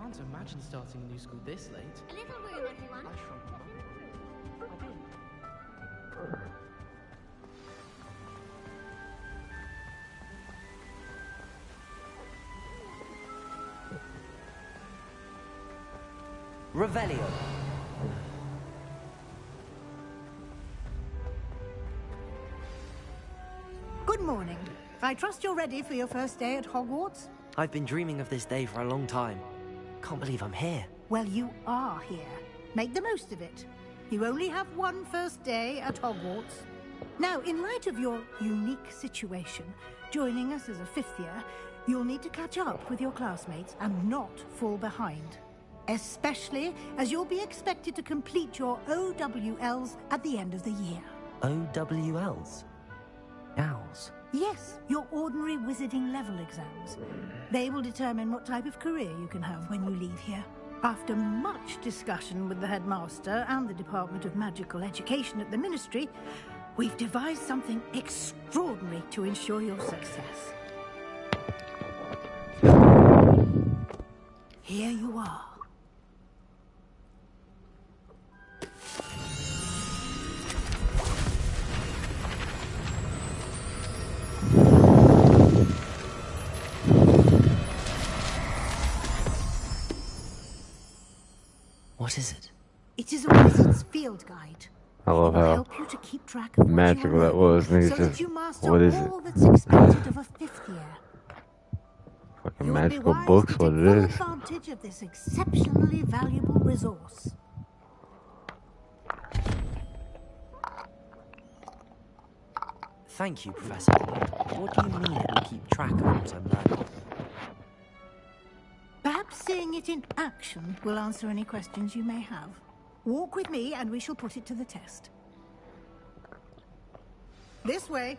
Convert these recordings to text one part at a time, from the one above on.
can't imagine starting a new school this late. A little room, everyone. Revelio. Good morning. I trust you're ready for your first day at Hogwarts? I've been dreaming of this day for a long time. Can't believe I'm here. Well, you are here. Make the most of it. You only have one first day at Hogwarts. Now, in light of your unique situation, joining us as a fifth year, you'll need to catch up with your classmates and not fall behind. Especially as you'll be expected to complete your OWLs at the end of the year. OWLs? Owls? Yes, your ordinary wizarding level exams. They will determine what type of career you can have when you leave here. After much discussion with the headmaster and the Department of Magical Education at the Ministry, we've devised something extraordinary to ensure your success. Here you are. What is it? It is a wizard's field guide. I love It will how help you to keep track of magical that was. And he's so just, that you master what is all it? that's expected of a fifth year. Fucking You'll magical be wise books, to what take it full is. advantage of this exceptionally valuable resource. Thank you, Professor. What do you mean it will keep track of what I'm learning? Perhaps seeing it in action will answer any questions you may have. Walk with me and we shall put it to the test. This way.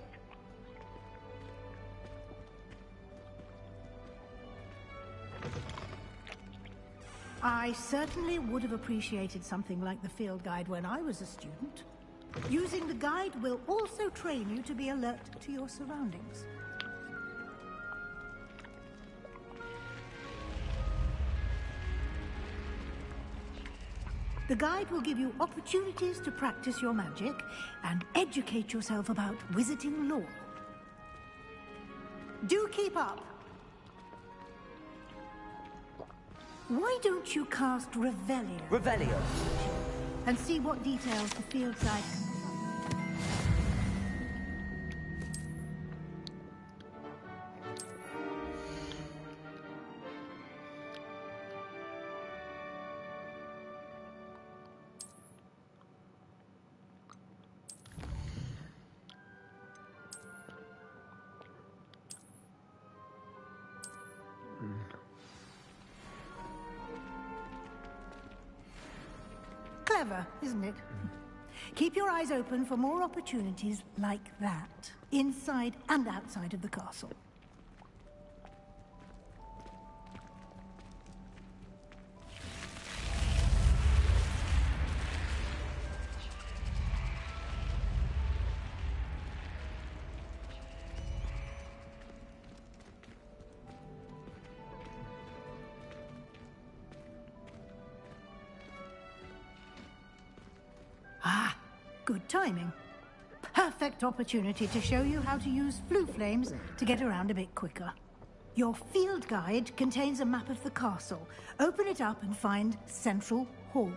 I certainly would have appreciated something like the field guide when I was a student. Using the guide will also train you to be alert to your surroundings. The guide will give you opportunities to practice your magic and educate yourself about wizarding lore. Do keep up. Why don't you cast Revelio? Revelio. And see what details the field guide can provide. Clever, isn't it? Keep your eyes open for more opportunities like that, inside and outside of the castle. Ah, good timing. Perfect opportunity to show you how to use flue flames to get around a bit quicker. Your field guide contains a map of the castle. Open it up and find Central Hall.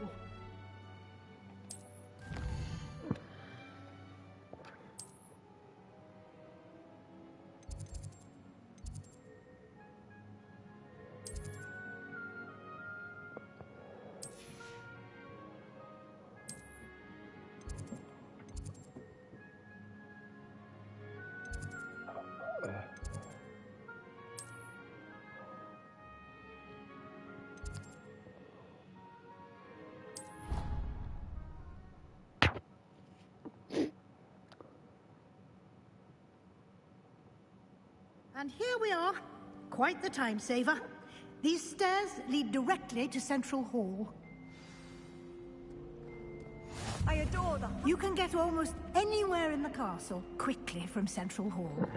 And here we are. Quite the time saver. These stairs lead directly to Central Hall. I adore them. You can get almost anywhere in the castle quickly from Central Hall.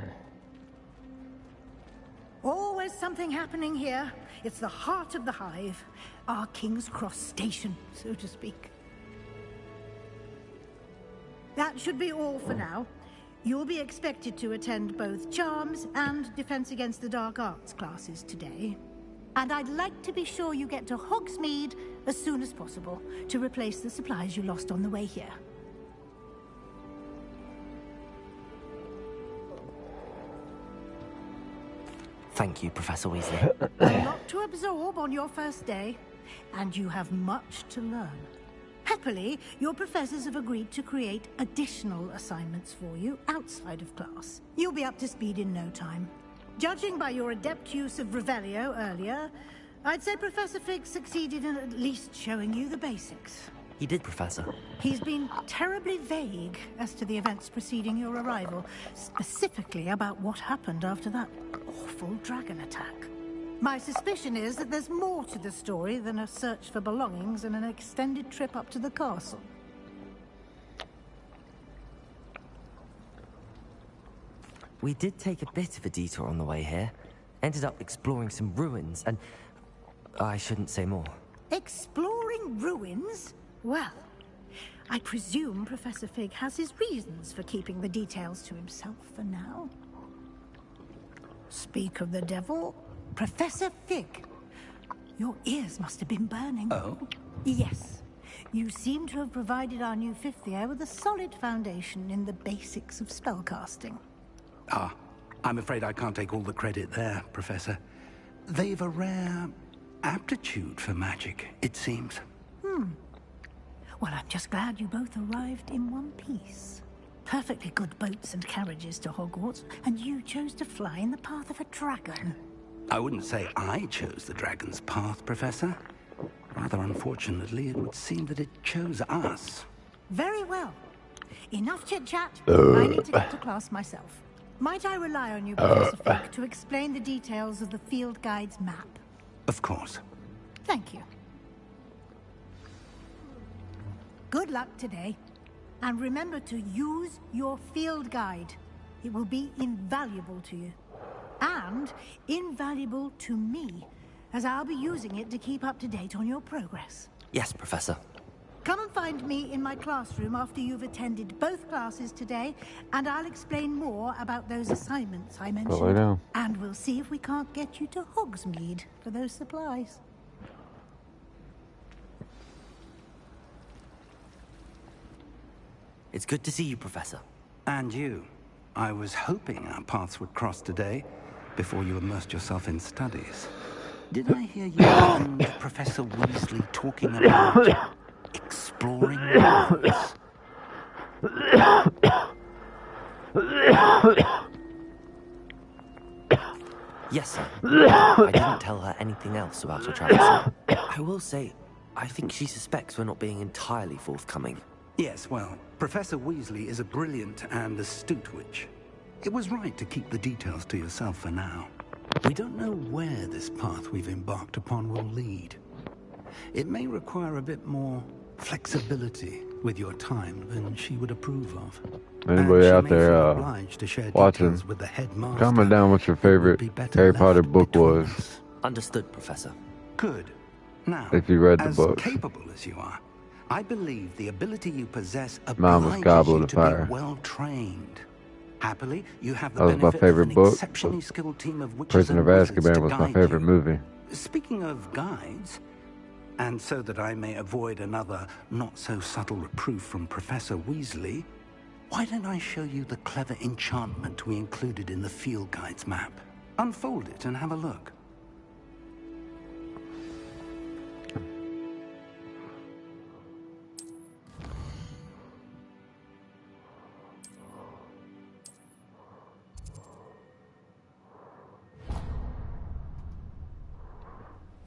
Always something happening here. It's the heart of the hive. Our King's Cross station, so to speak. That should be all for now. You'll be expected to attend both Charms and Defense Against the Dark Arts classes today. And I'd like to be sure you get to Hogsmeade as soon as possible to replace the supplies you lost on the way here. Thank you, Professor Weasley. A lot to absorb on your first day, and you have much to learn. Happily, your professors have agreed to create additional assignments for you outside of class. You'll be up to speed in no time. Judging by your adept use of Revelio earlier, I'd say Professor Fig succeeded in at least showing you the basics. He did, Professor. He's been terribly vague as to the events preceding your arrival, specifically about what happened after that awful dragon attack. My suspicion is that there's more to the story than a search for belongings and an extended trip up to the castle. We did take a bit of a detour on the way here. Ended up exploring some ruins, and I shouldn't say more. Exploring ruins? Well, I presume Professor Fig has his reasons for keeping the details to himself for now. Speak of the devil, Professor Fig. Your ears must have been burning. Oh? Yes. You seem to have provided our new fifth year with a solid foundation in the basics of spellcasting. Ah, I'm afraid I can't take all the credit there, Professor. They've a rare aptitude for magic, it seems. Well, I'm just glad you both arrived in one piece. Perfectly good boats and carriages to Hogwarts, and you chose to fly in the path of a dragon. I wouldn't say I chose the dragon's path, Professor. Rather unfortunately, it would seem that it chose us. Very well. Enough chit-chat. I need to get to class myself. Might I rely on you, Professor Fig, to explain the details of the field guide's map? Of course. Thank you. Good luck today. And remember to use your field guide. It will be invaluable to you. And invaluable to me, as I'll be using it to keep up to date on your progress. Yes, Professor. Come and find me in my classroom after you've attended both classes today, and I'll explain more about those assignments I mentioned. And we'll see if we can't get you to Hogsmeade for those supplies. It's good to see you, Professor. And you. I was hoping our paths would cross today, before you immersed yourself in studies. Did I hear you and Professor Weasley talking about exploring ruins? Yes, sir. I didn't tell her anything else about her travels. I will say, I think she suspects we're not being entirely forthcoming. Yes, well, Professor Weasley is a brilliant and astute witch. It was right to keep the details to yourself for now. We don't know where this path we've embarked upon will lead. It may require a bit more flexibility with your time than she would approve of. Anybody out there watching, with the headmaster, comment down what your favorite Harry Potter book was. Understood, Professor. Good. Now, if you read the as book. capable as you are, I believe the ability you possess Mine was obliges Goblet you of to Fire. be well trained. Happily, you have the That was my benefit favorite of an book. exceptionally skilled team of witches Prisoner and of wizards Azkaban to was my guide favorite you. movie. Speaking of guides, and so that I may avoid another not-so-subtle reproof from Professor Weasley, why don't I show you the clever enchantment we included in the field guide's map? Unfold it and have a look.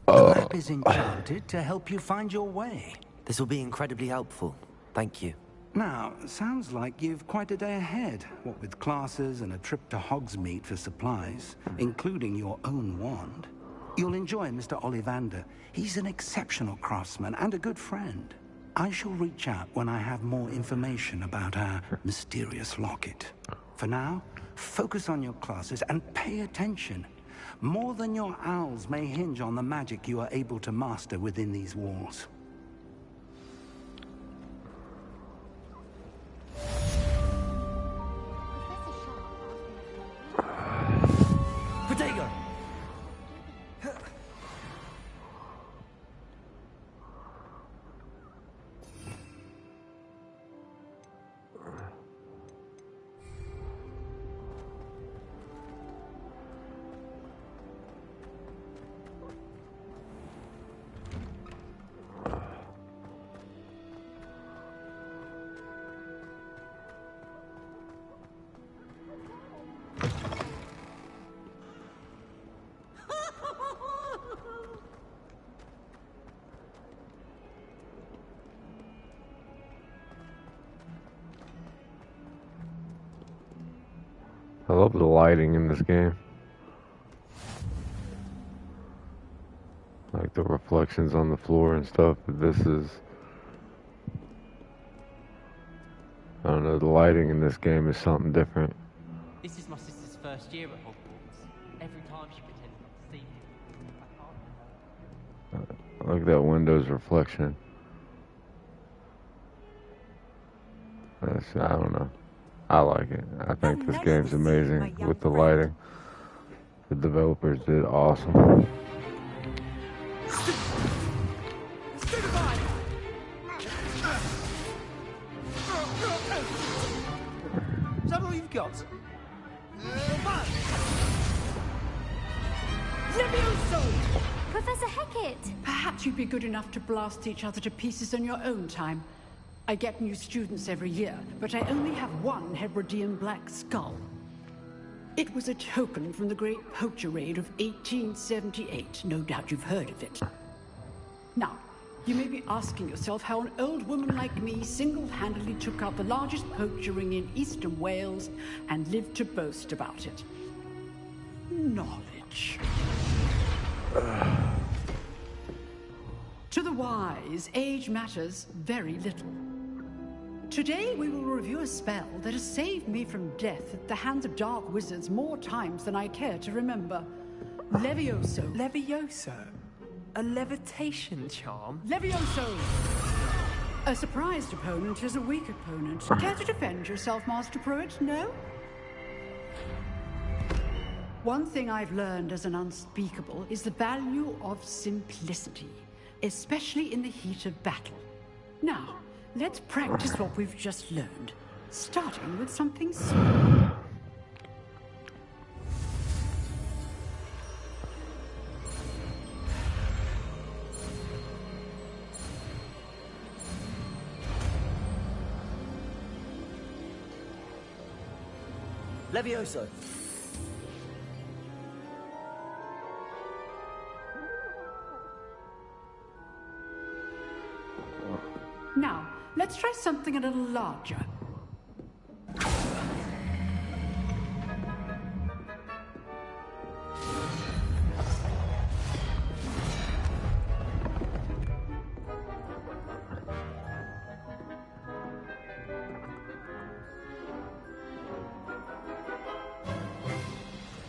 The map is enchanted to help you find your way. This will be incredibly helpful. Thank you. Now, sounds like you've quite a day ahead, what with classes and a trip to Hogsmeade for supplies, including your own wand. You'll enjoy Mr. Ollivander. He's an exceptional craftsman and a good friend. I shall reach out when I have more information about our mysterious locket. For now, focus on your classes and pay attention. More than your owls may hinge on the magic you are able to master within these walls. Protego! I love the lighting in this game. Like the reflections on the floor and stuff. This is... I don't know, the lighting in this game is something different. This is my sister's first year at Hogwarts. Every time she pretends not to see me. I like that window's reflection. I don't know. I like it. I think this game's amazing with the lighting. The developers did awesome. Is that all you've got? Levioso! Professor Hecat! Perhaps you'd be good enough to blast each other to pieces in your own time. I get new students every year, but I only have one Hebridean black skull. It was a token from the Great Poacher Raid of 1878. No doubt you've heard of it. Now, you may be asking yourself how an old woman like me single-handedly took out the largest poacher ring in eastern Wales and lived to boast about it. Knowledge. To the wise, age matters very little. Today we will review a spell that has saved me from death at the hands of dark wizards more times than I care to remember. Levioso. Levioso? A levitation charm? Levioso! A surprised opponent is a weak opponent. Care to defend yourself, Master Pruitt? No? One thing I've learned as an unspeakable is the value of simplicity, especially in the heat of battle. Now, let's practice what we've just learned, starting with something small. Levioso! Now, let's try something a little larger.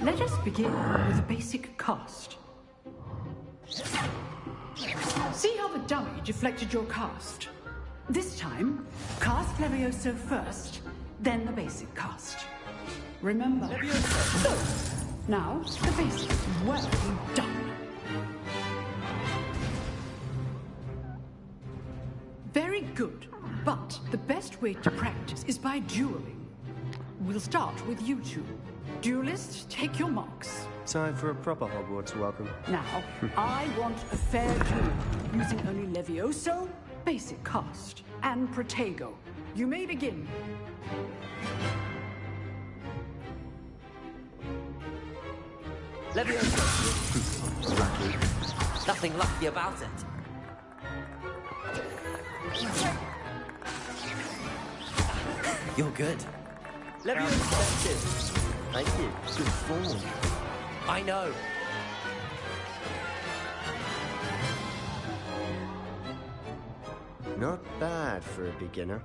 Let us begin with a basic cast. See how the dummy deflected your cast? This time, cast Levioso first, then the basic cast. Remember. Levioso. Now, the basic. Well done. Very good, but the best way to practice is by dueling. We'll start with you two. Duelists, take your marks. Time for a proper Hogwarts welcome. Now, I want a fair duel, using only Levioso, basic cast, and Protego. You may begin. Levioso! Lucky. Nothing lucky about it. You're good. Levioso! Thank you. Good form. I know. Not bad for a beginner.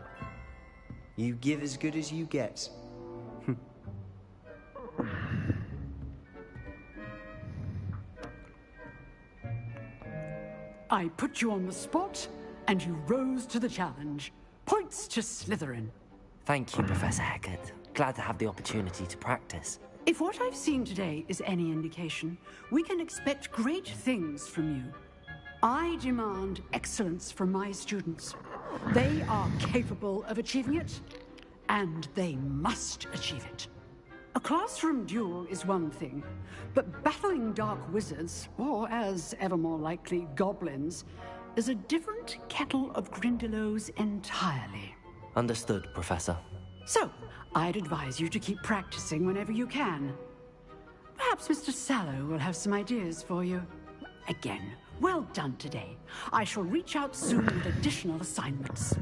You give as good as you get. I put you on the spot, and you rose to the challenge. Points to Slytherin. Thank you, Professor Hecat. Glad to have the opportunity to practice. If what I've seen today is any indication, we can expect great things from you. I demand excellence from my students. They are capable of achieving it, and they must achieve it. A classroom duel is one thing, but battling dark wizards, or as ever more likely, goblins, is a different kettle of Grindylows entirely. Understood, Professor. So, I'd advise you to keep practicing whenever you can. Perhaps Mr. Sallow will have some ideas for you. Again, well done today. I shall reach out soon with additional assignments.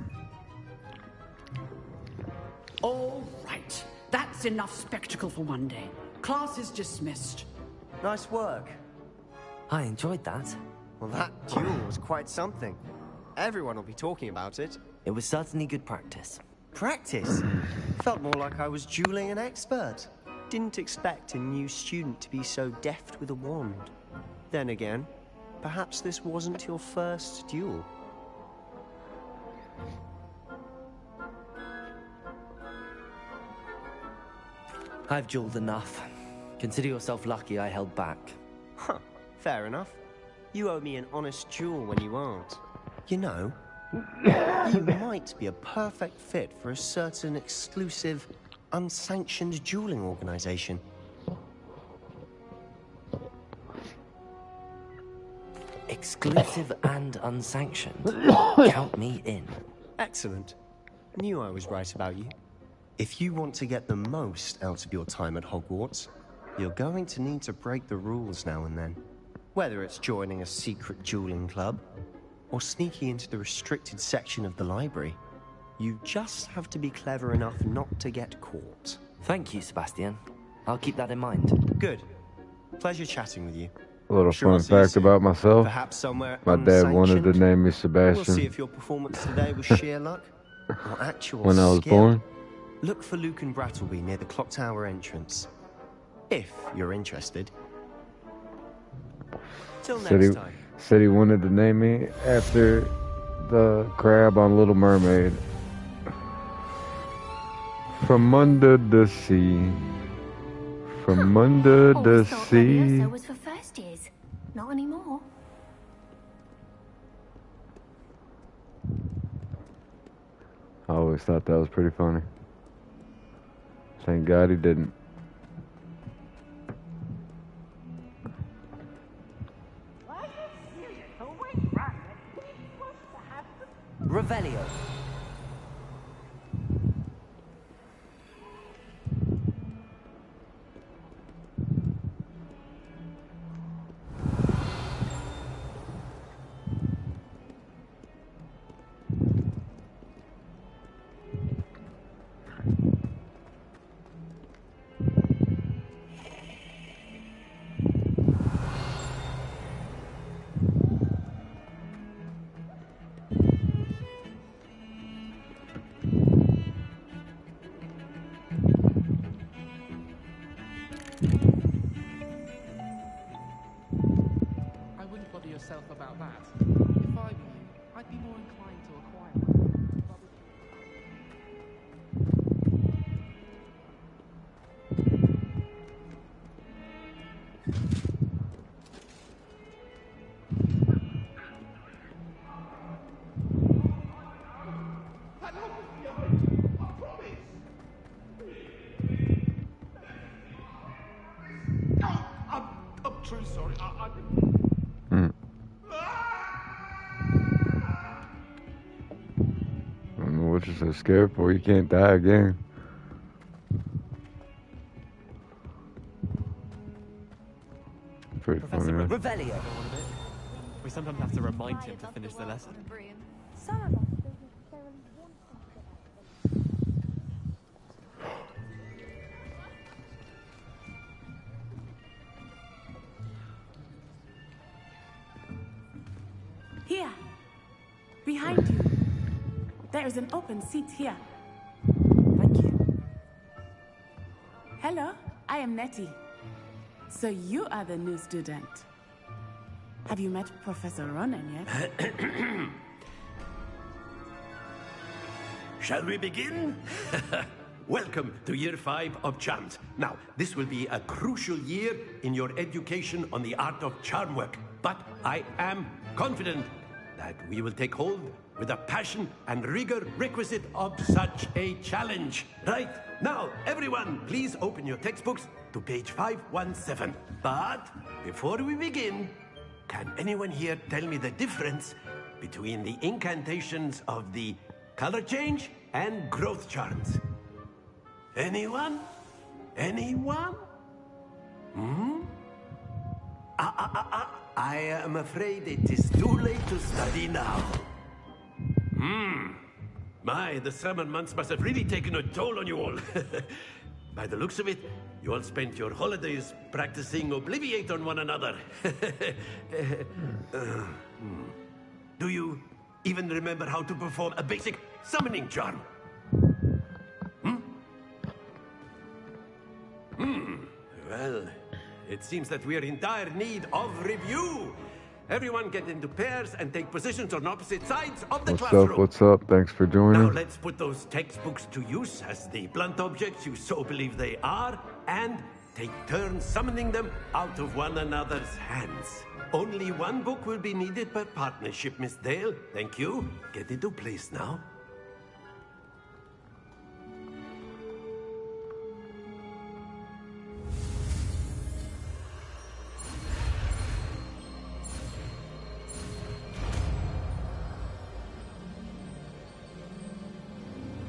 All right. That's enough spectacle for one day. Class is dismissed. Nice work. I enjoyed that. Well, that duel was quite something. Everyone will be talking about it. It was certainly good practice. Practice? Felt more like I was dueling an expert. Didn't expect a new student to be so deft with a wand. Then again, perhaps this wasn't your first duel. I've dueled enough. Consider yourself lucky I held back. Huh, fair enough. You owe me an honest duel when you aren't. You know, you might be a perfect fit for a certain exclusive, unsanctioned dueling organization. Exclusive and unsanctioned. Count me in. Excellent. Knew I was right about you. If you want to get the most out of your time at Hogwarts, you're going to need to break the rules now and then. Whether it's joining a secret dueling club, or sneaking into the restricted section of the library, you just have to be clever enough not to get caught. Thank you, Sebastian. I'll keep that in mind. Good. Pleasure chatting with you. A little Sure, I'll fun see you fact soon. about myself. Perhaps somewhere My dad wanted to unsanctioned. name me We'll see Sebastian if your performance today was sheer luck or actual when I was skill. born. Look for Luke and Brattleby near the clock tower entrance. If you're interested. Till next time. Said he wanted to name me after the crab on Little Mermaid. From under the sea. From under the Always thought sea. Levioso was for first years. Not anymore. I always thought that was pretty funny. Thank God he didn't. Revelio. I wouldn't bother yourself about that. If I were you, I'd be more inclined to acquire one. I'm truly sorry. I I don't know what you're so scared for. You can't die again. Pretty Professor funny. Huh? Revelio. We sometimes have to remind him to finish the lesson. Some of us don't necessarily want Here, behind you. There is an open seat here. Thank you. Hello, I am Nettie. So you are the new student. Have you met Professor Ronan yet? Shall we begin? Welcome to Year 5 of Charms. Now, this will be a crucial year in your education on the art of charm work. But I am confident that we will take hold with the passion and rigor requisite of such a challenge. Right, now, everyone, please open your textbooks to page 517. But before we begin, can anyone here tell me the difference between the incantations of the color change and growth charms? Anyone? Anyone? I am afraid it is too late to study now. My, the summer months must have really taken a toll on you all. By the looks of it, you all spent your holidays practicing Obliviate on one another. Do you even remember how to perform a basic summoning charm? Well, it seems that we are in dire need of review. Everyone get into pairs and take positions on opposite sides of the classroom. What's up? Thanks for joining. Now let's put those textbooks to use as the blunt objects you so believe they are, and take turns summoning them out of one another's hands. Only one book will be needed per partnership, Miss Dale. Thank you. Get into place now.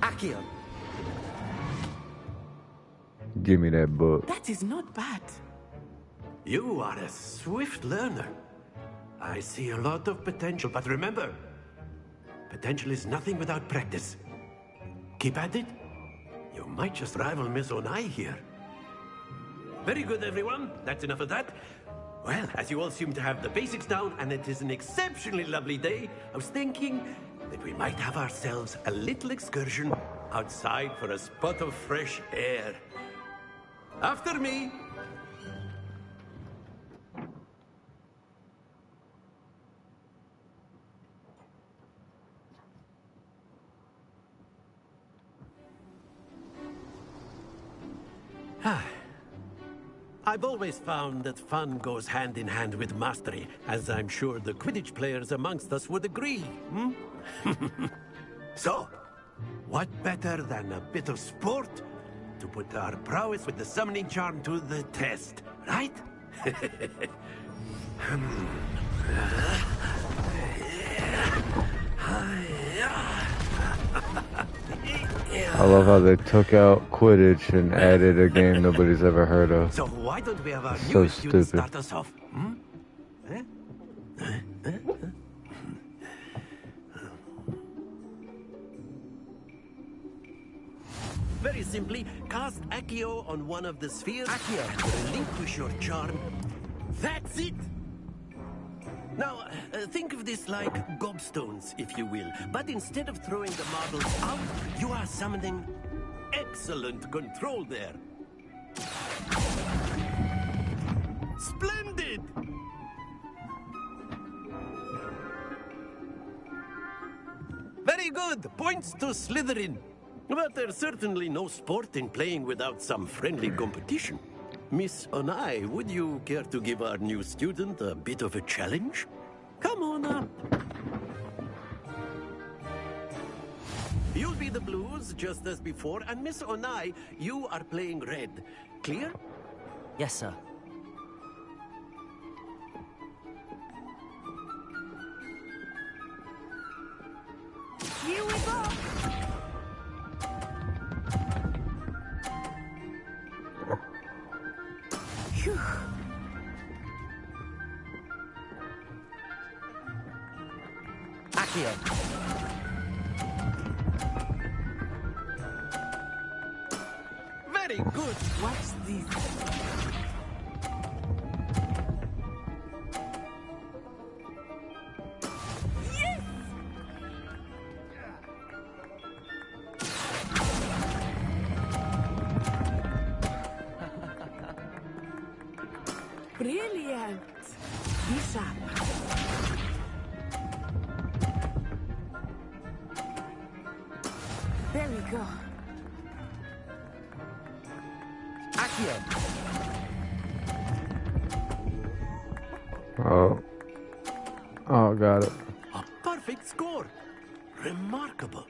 Accio. Give me that book. That is not bad. You are a swift learner. I see a lot of potential, but remember, potential is nothing without practice. Keep at it. You might just rival Miss Onai here. Very good, everyone. That's enough of that. Well, as you all seem to have the basics down, and it is an exceptionally lovely day, I was thinking that we might have ourselves a little excursion outside for a spot of fresh air. After me. I've always found that fun goes hand in hand with mastery, as I'm sure the Quidditch players amongst us would agree. So, what better than a bit of sport to put our prowess with the summoning charm to the test, right? I love how they took out Quidditch and added a game nobody's ever heard of. So why don't we have our So new student stupid. start us off? Very simply, cast Accio on one of the spheres and relinquish your charm. That's it! Now, think of this like gobstones, if you will. But instead of throwing the marbles out, you are summoning excellent control there. Splendid! Very good. Points to Slytherin. But there's certainly no sport in playing without some friendly competition. Miss Onai, would you care to give our new student a bit of a challenge? Come on up. You'll be the blues, just as before, and Miss Onai, you are playing red. Clear? Yes, sir. Here we go. Phew. Accio. Very good. What's this? Brilliant. Be sharp. There we go. Accio. Oh, got it. A perfect score. Remarkable.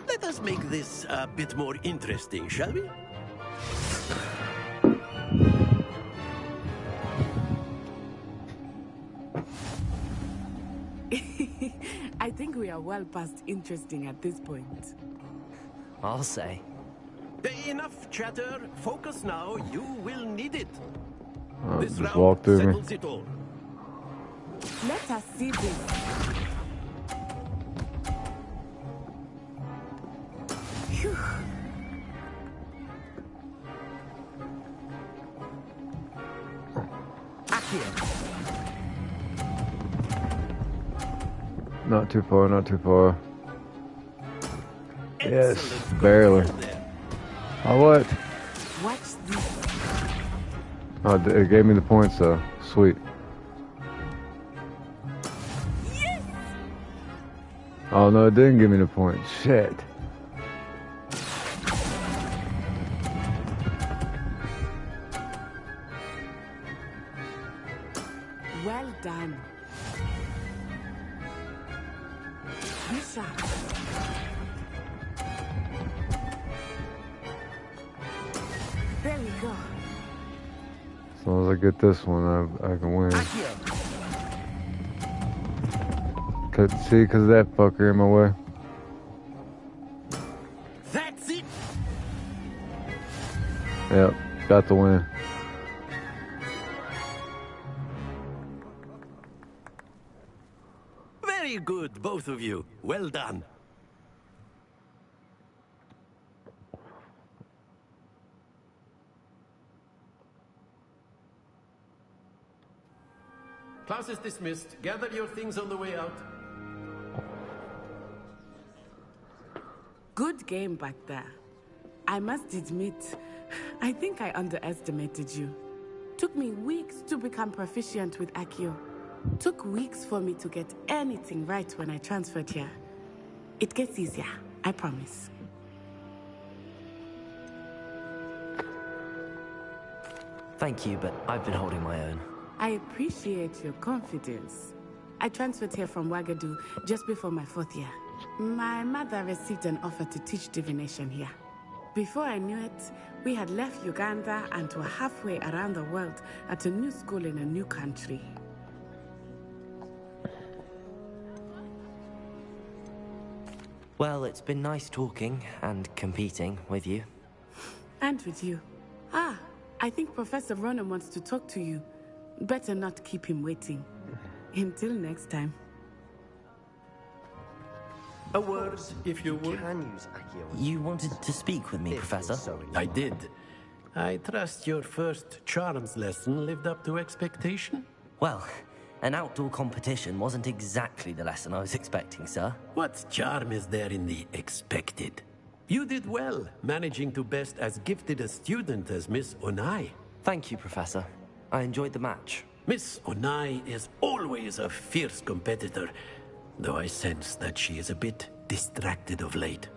Let us make this a bit more interesting, shall we? I think we are well past interesting at this point. I'll say. Enough chatter. Focus now. You will need it. Oh, This just round walk through me. settles it all. Let us see this. Phew. Not too far, not too far. Yes, barely. Oh, what? Watch this. Oh, it gave me the points though. Sweet. Yes! Oh no, it didn't give me the points. Shit. Well done. Be sharp. There we go. As long as I get this one, I can win. See, because of that fucker in my way. That's it. Yep, got the win. Very good, both of you. Well done. Class is dismissed. Gather your things on the way out. Good game back there. I must admit, I think I underestimated you. Took me weeks to become proficient with Accio. Took weeks for me to get anything right when I transferred here. It gets easier, I promise. Thank you, but I've been holding my own. I appreciate your confidence. I transferred here from Wagadu just before my 4th year. My mother received an offer to teach divination here. Before I knew it, we had left Uganda and were halfway around the world at a new school in a new country. Well, it's been nice talking and competing with you. And with you. Ah, I think Professor Ronan wants to talk to you. Better not keep him waiting. Until next time. A word, if you would. You wanted to speak with me, Professor? I did. I trust your first charms lesson lived up to expectation? Well, an outdoor competition wasn't exactly the lesson I was expecting, sir. What charm is there in the expected? You did well, managing to best as gifted a student as Miss Onai. Thank you, Professor. I enjoyed the match. Miss Onai is always a fierce competitor, though I sense that she is a bit distracted of late.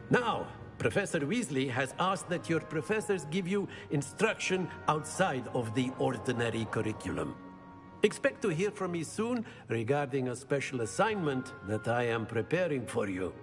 Now, Professor Weasley has asked that your professors give you instruction outside of the ordinary curriculum. Expect to hear from me soon regarding a special assignment that I am preparing for you.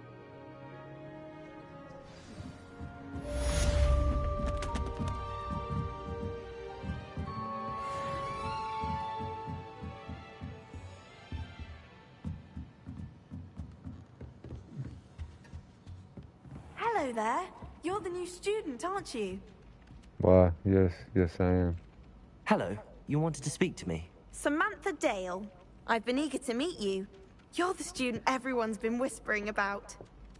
Hello there. You're the new student, aren't you? Why? Yes, I am. Hello. You wanted to speak to me? Samantha Dale. I've been eager to meet you. You're the student everyone's been whispering about.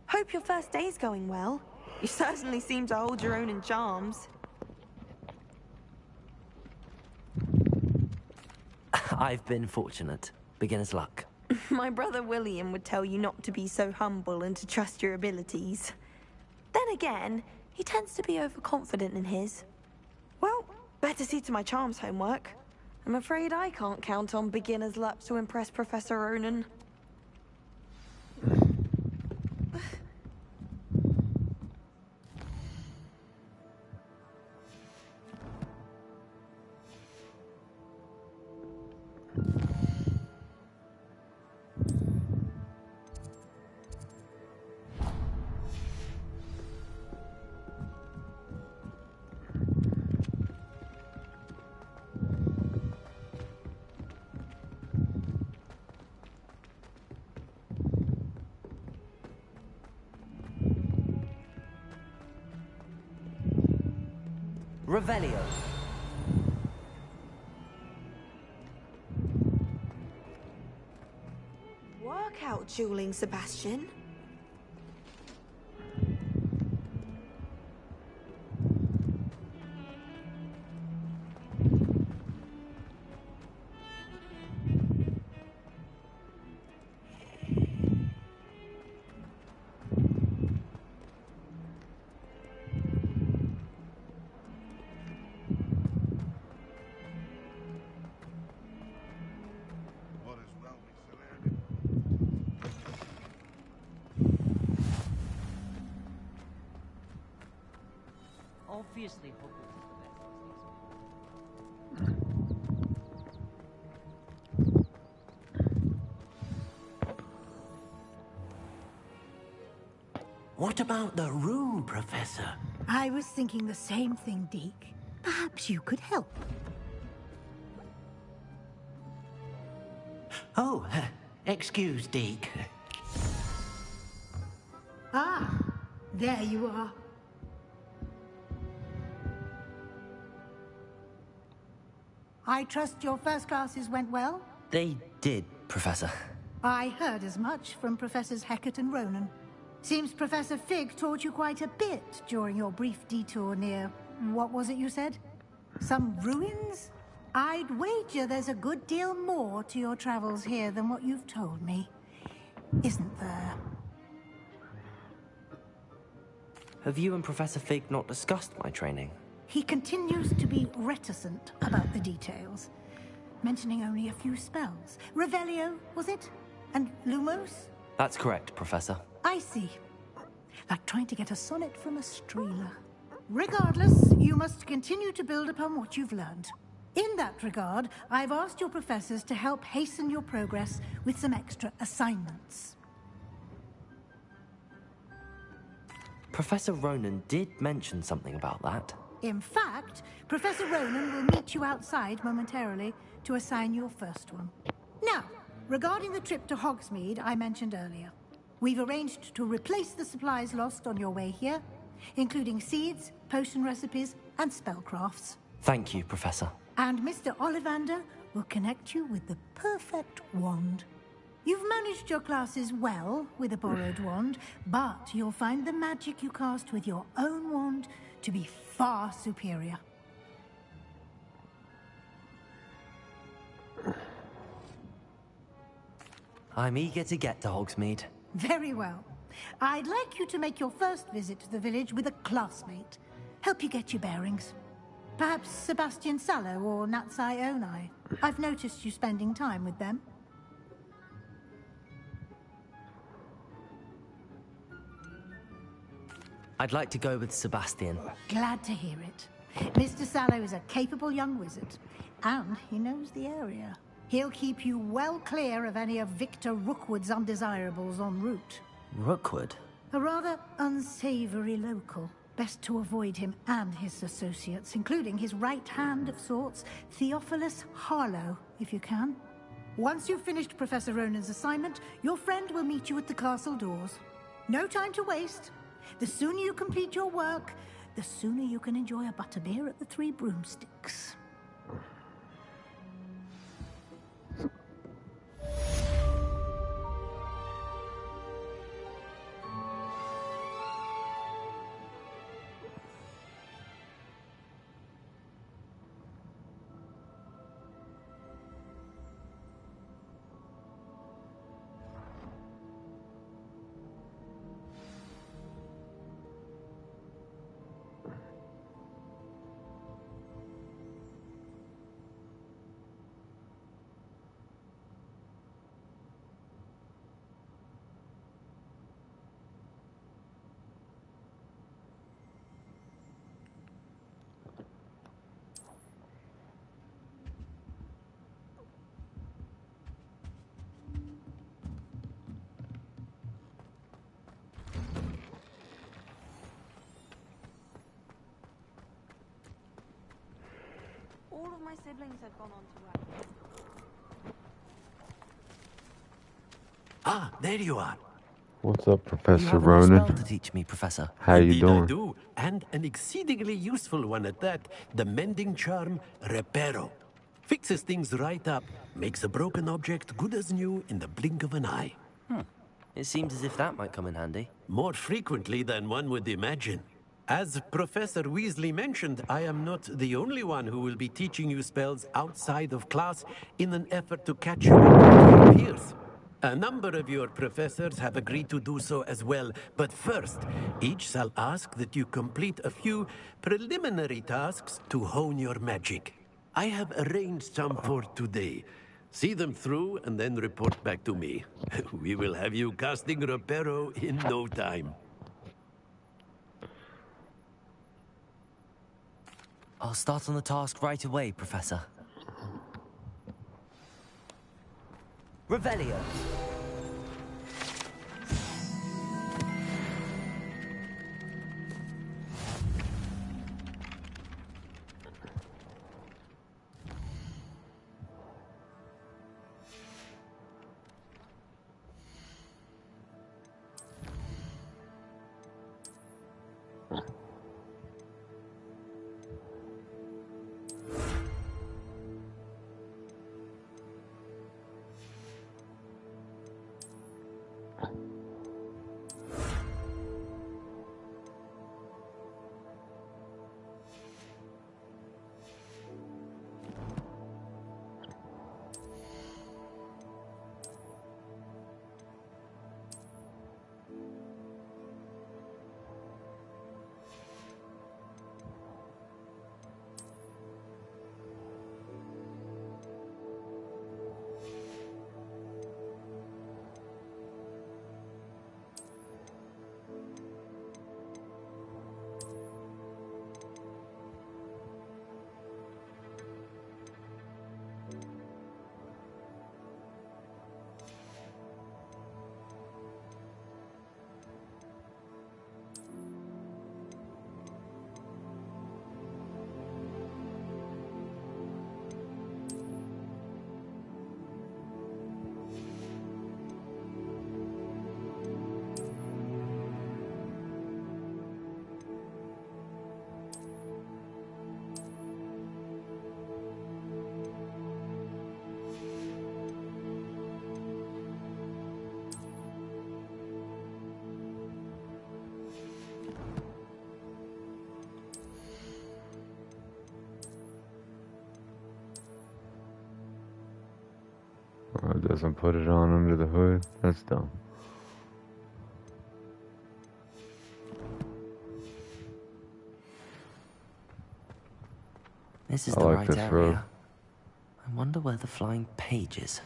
Hope your first day's going well. You certainly seem to hold your own in charms. I've been fortunate. Beginner's luck. My brother William would tell you not to be so humble and to trust your abilities. Then again, he tends to be overconfident in his. Well, better see to my charms homework. I'm afraid I can't count on beginner's luck to impress Professor Ronan. Revelio. Work out dueling, Sebastian. Obviously, Hogwarts is the best. What about the room, Professor? I was thinking the same thing, Deke. Perhaps you could help. Oh, excuse, Deke. Ah, there you are. I trust your first classes went well? They did, Professor. I heard as much from Professors Hecat and Ronan. Seems Professor Fig taught you quite a bit during your brief detour near... what was it you said? Some ruins? I'd wager there's a good deal more to your travels here than what you've told me. Isn't there? Have you and Professor Fig not discussed my training? He continues to be reticent about the details, mentioning only a few spells. Revelio, was it? And Lumos? That's correct, Professor. I see. Like trying to get a sonnet from a streeler. Regardless, you must continue to build upon what you've learned. In that regard, I've asked your professors to help hasten your progress with some extra assignments. Professor Ronan did mention something about that. In fact, Professor Ronan will meet you outside momentarily to assign your first one. Now, regarding the trip to Hogsmeade I mentioned earlier, we've arranged to replace the supplies lost on your way here, including seeds, potion recipes, and spellcrafts. Thank you, Professor. And Mr. Ollivander will connect you with the perfect wand. You've managed your classes well with a borrowed wand, but you'll find the magic you cast with your own wand to be far superior. I'm eager to get to Hogsmeade. Very well. I'd like you to make your first visit to the village with a classmate. Help you get your bearings. Perhaps Sebastian Sallow or Natsai Onai. I've noticed you spending time with them. I'd like to go with Sebastian. Glad to hear it. Mr. Sallow is a capable young wizard, and he knows the area. He'll keep you well clear of any of Victor Rookwood's undesirables en route. Rookwood? A rather unsavory local. Best to avoid him and his associates, including his right hand of sorts, Theophilus Harlow, if you can. Once you've finished Professor Ronan's assignment, your friend will meet you at the castle doors. No time to waste. The sooner you complete your work, the sooner you can enjoy a butterbeer at the Three Broomsticks. All of my siblings had gone on to work. Ah, there you are. What's up, You Professor have a new spell Ronan? to teach me, Professor. How you Indeed I doing? do, and an exceedingly useful one at that. The mending charm, Reparo. Fixes things right up, makes a broken object good as new in the blink of an eye. It seems as if that might come in handy. More frequently than one would imagine. As Professor Weasley mentioned, I am not the only one who will be teaching you spells outside of class in an effort to catch you up with your peers. A number of your professors have agreed to do so as well, but first, each shall ask that you complete a few preliminary tasks to hone your magic. I have arranged some for today. See them through and then report back to me. We will have you casting Reparo in no time. I'll start on the task right away, Professor. Revelio. Oh, it doesn't put it on under the hood. That's dumb. This is I the like right this area. road. I wonder where the flying page is.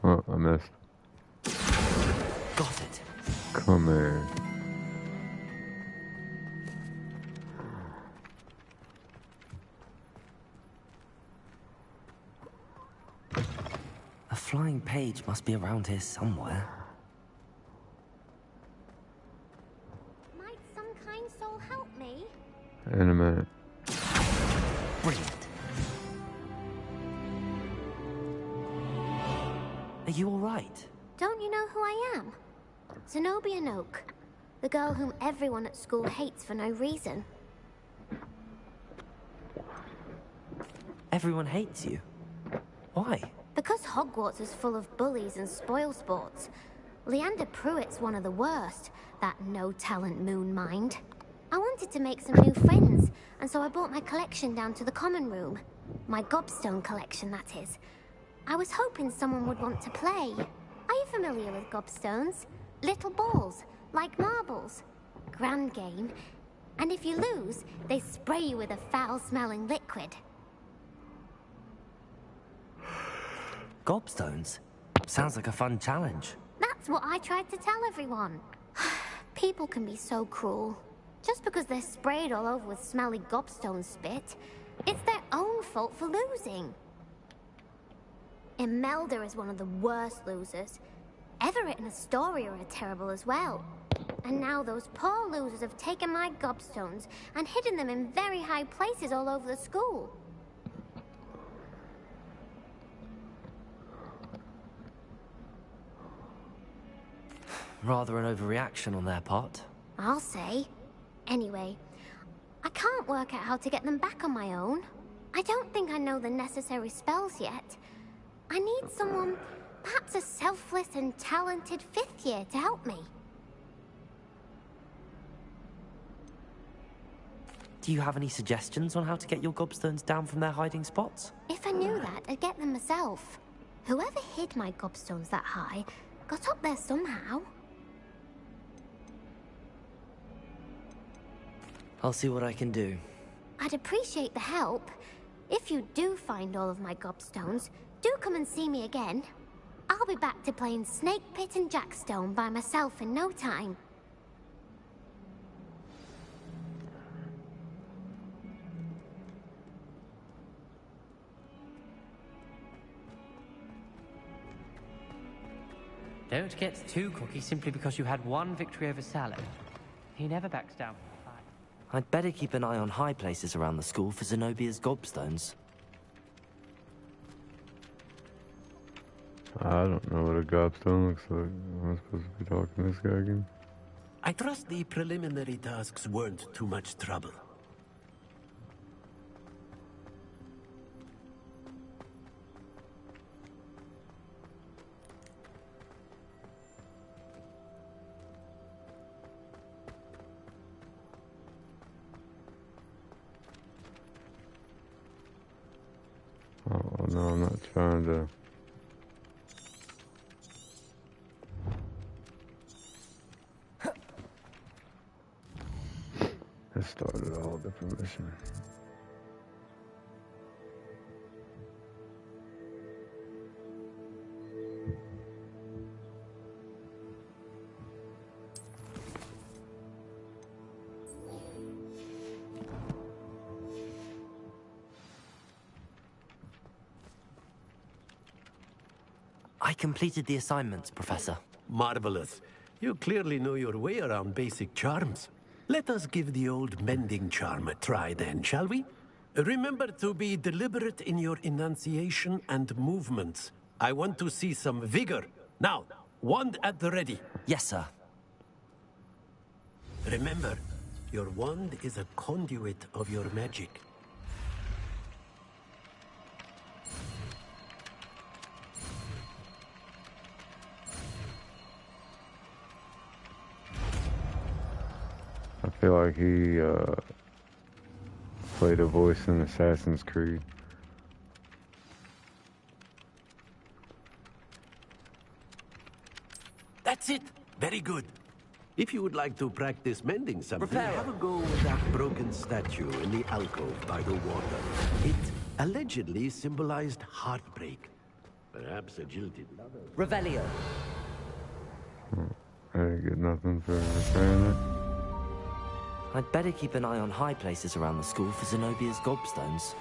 Oh, I missed. Got it. Come here. A flying page must be around here somewhere. Might some kind soul help me? In a minute. Brilliant. Are you all right? Don't you know who I am? Zenobia Noak, the girl whom everyone at school hates for no reason. Everyone hates you. Why? Because Hogwarts is full of bullies and spoilsports. Leander Pruitt's one of the worst, that no-talent moon mind. I wanted to make some new friends, and so I brought my collection down to the common room. My gobstone collection, that is. I was hoping someone would want to play. Are you familiar with gobstones? Little balls, like marbles. Grand game. And if you lose, they spray you with a foul-smelling liquid. Gobstones? Sounds like a fun challenge. That's what I tried to tell everyone. People can be so cruel. Just because they're sprayed all over with smelly gobstone spit, it's their own fault for losing. Imelda is one of the worst losers. Everett and Astoria are terrible as well. And now those poor losers have taken my gobstones and hidden them in very high places all over the school. Rather an overreaction on their part. I'll say. Anyway, I can't work out how to get them back on my own. I don't think I know the necessary spells yet. I need someone, perhaps a selfless and talented 5th year to help me. Do you have any suggestions on how to get your gobstones down from their hiding spots? If I knew that, I'd get them myself. Whoever hid my gobstones that high got up there somehow. I'll see what I can do. I'd appreciate the help. If you do find all of my gobstones, do come and see me again. I'll be back to playing Snake Pit and Jackstone by myself in no time. Don't get too cocky simply because you had one victory over Sallow. He never backs down from the fight. I'd better keep an eye on high places around the school for Zenobia's gobstones. I don't know what a gobstone looks like. Am I supposed to be talking to this guy again? I trust the preliminary tasks weren't too much trouble. Oh, no, I'm not trying to... It started a whole different mission. I completed the assignments, Professor. Marvelous. You clearly know your way around basic charms. Let us give the old mending charm a try then, shall we? Remember to be deliberate in your enunciation and movements. I want to see some vigor. Now, wand at the ready. Yes, sir. Remember, your wand is a conduit of your magic. I feel like he played a voice in Assassin's Creed. That's it. Very good. If you would like to practice mending something, Prepare. have a go with that broken statue in the alcove by the water. It allegedly symbolized heartbreak. Perhaps a jilted lover. Revelio. I didn't get nothing for repairing it. I'd better keep an eye on high places around the school for Zenobia's gobstones.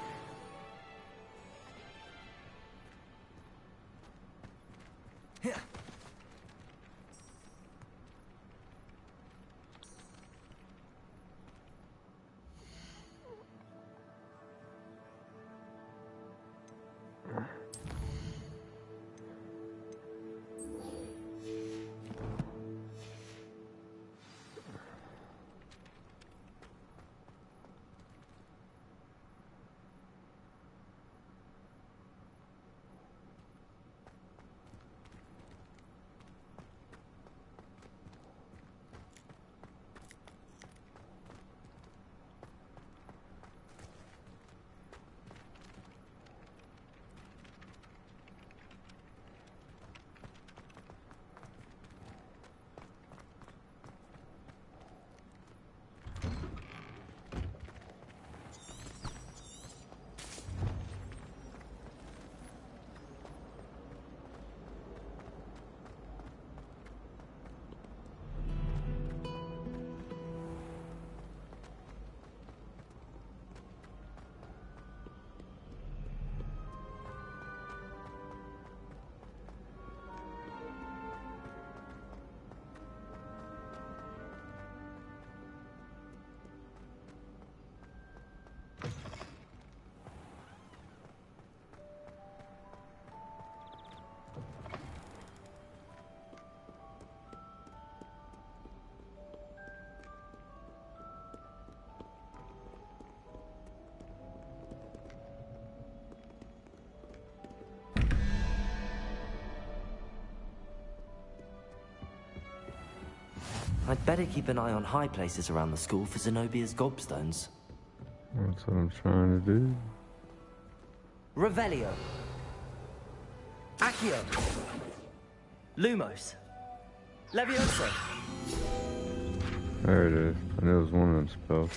I'd better keep an eye on high places around the school for Zenobia's gobstones. That's what I'm trying to do. Revelio. Accio. Lumos. Levioso. There it is. I knew it was one of them spells.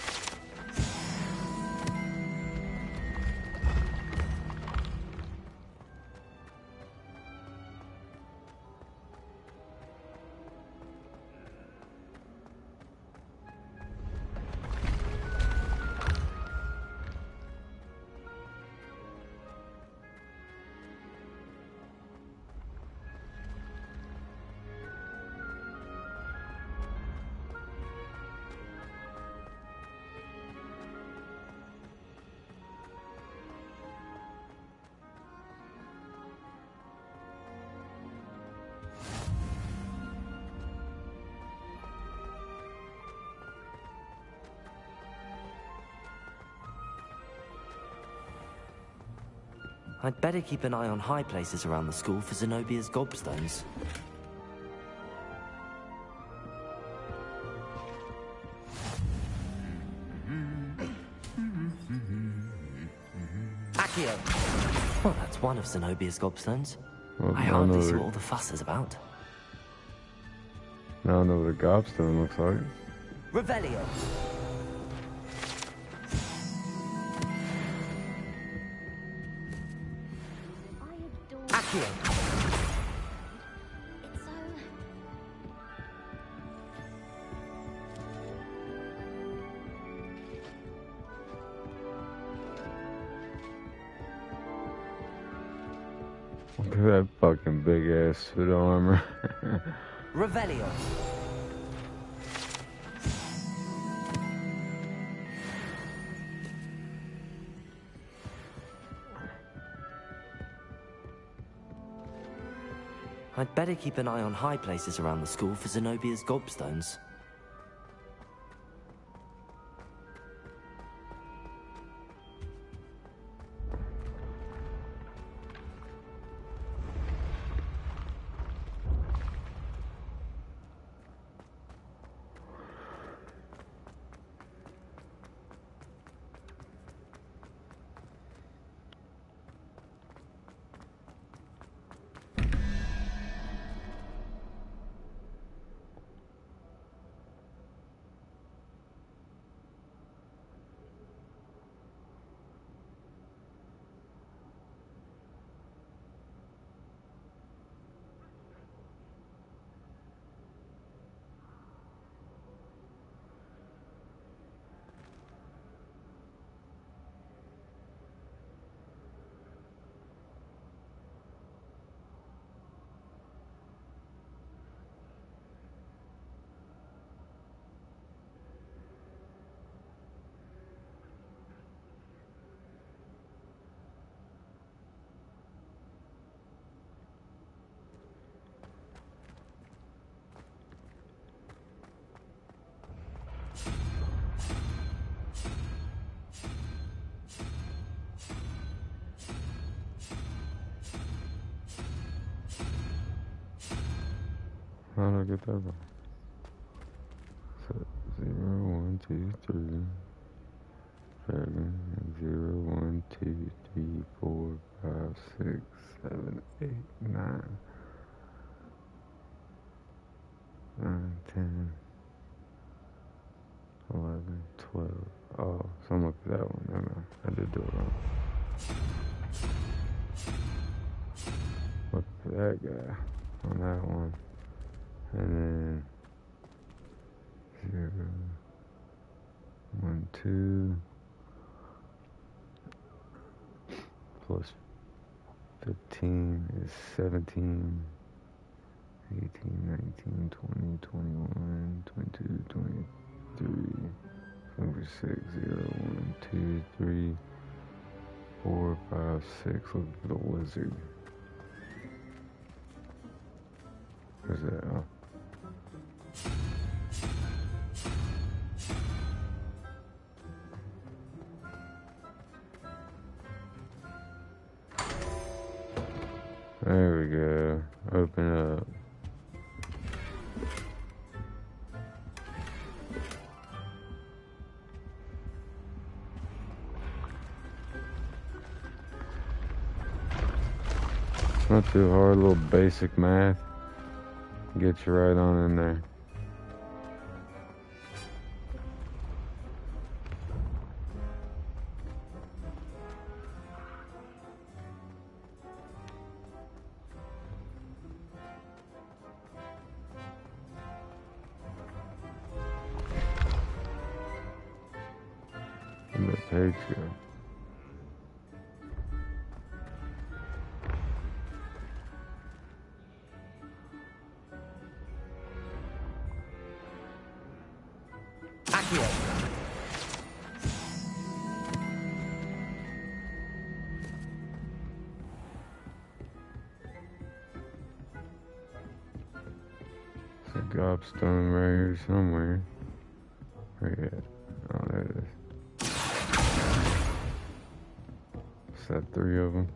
I'd better keep an eye on high places around the school for Zenobia's gobstones. Accio! Well, that's one of Zenobia's gobstones. Well, I hardly see what all the fuss is about. Now I know what a gobstone looks like. Revelio! Look at that fucking big ass suit of armor. Revelio. I'd better keep an eye on high places around the school for Zenobia's gobstones. How do I get that one? So, 0, 1, 2, 3. 7, 0, 1, 2, 3, 4, 5, 6, 7, 8, 9. 9, 10, 11, 12. Oh, so I'm looking at that one. Never mind. I did do it wrong. Look for that guy on that one. And then 0, 1, 2 plus 15 is 17, 18, 19, 20, 21, 22, 23, 26, 0, 1, 2, 3, 4, 5, 6. Look for the wizard. Where's that? Oh. There we go. Open up. Not too hard, a little basic math. Get you right on in there. Where'd that page go? There's a gobstone right here somewhere. Where you at? Oh, there it is. Set 3 of them.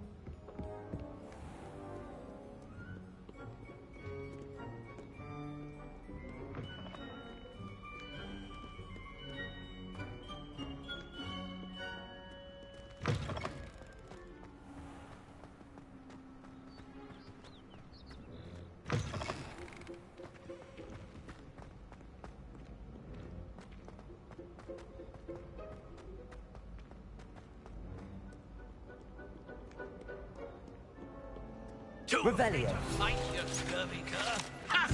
Revelio. Fight your scurvy cur. Ha!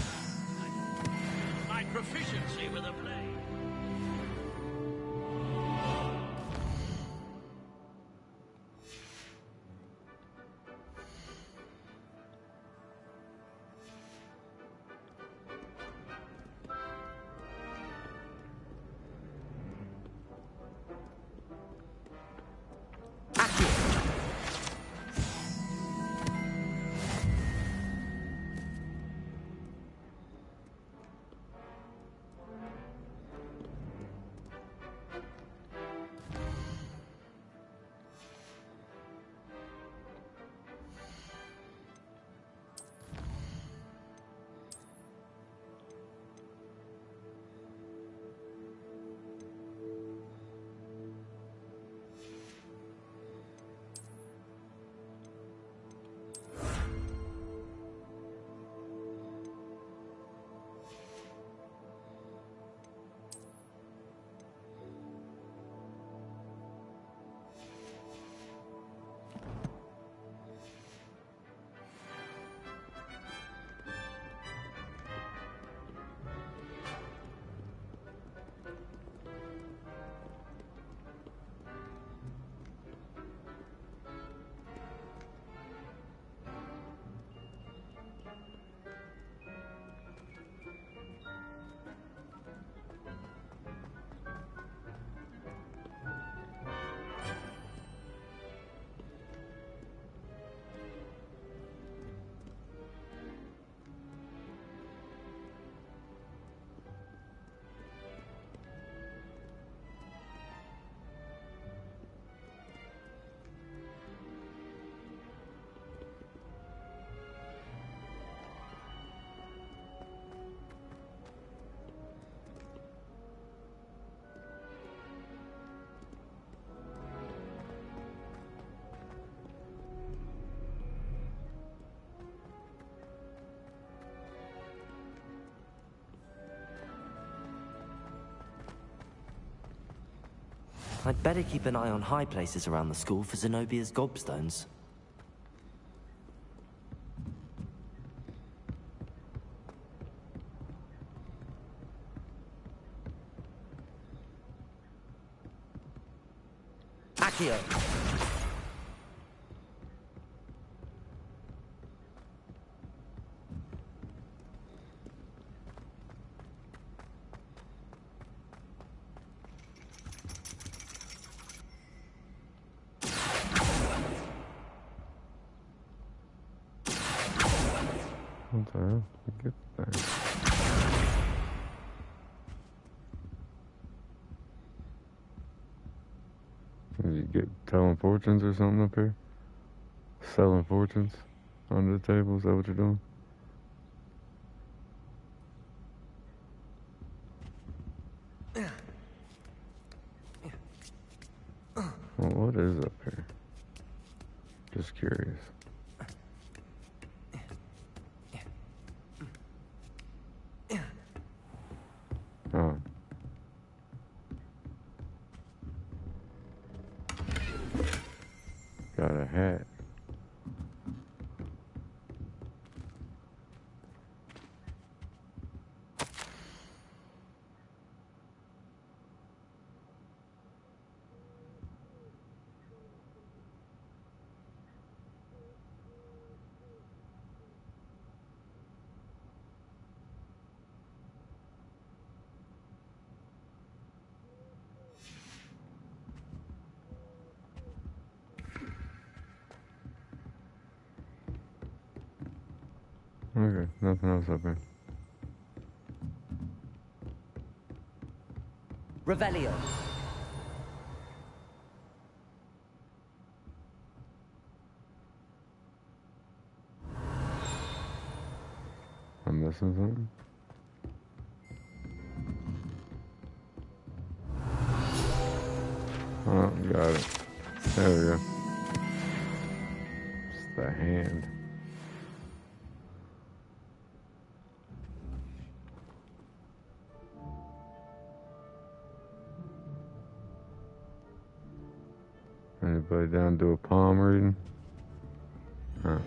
My proficiency with a blade. I'd better keep an eye on high places around the school for Zenobia's gobstones. Accio! What the hell? Get there. Did you get telling fortunes or something up here? Selling fortunes under the table? Is that what you're doing? Well, what is up here? Just curious. hat. Okay, nothing else up here. Revelio. I'm missing something? Oh, got it. There we go. It's the hand. Anybody down to do a palm reading? Huh.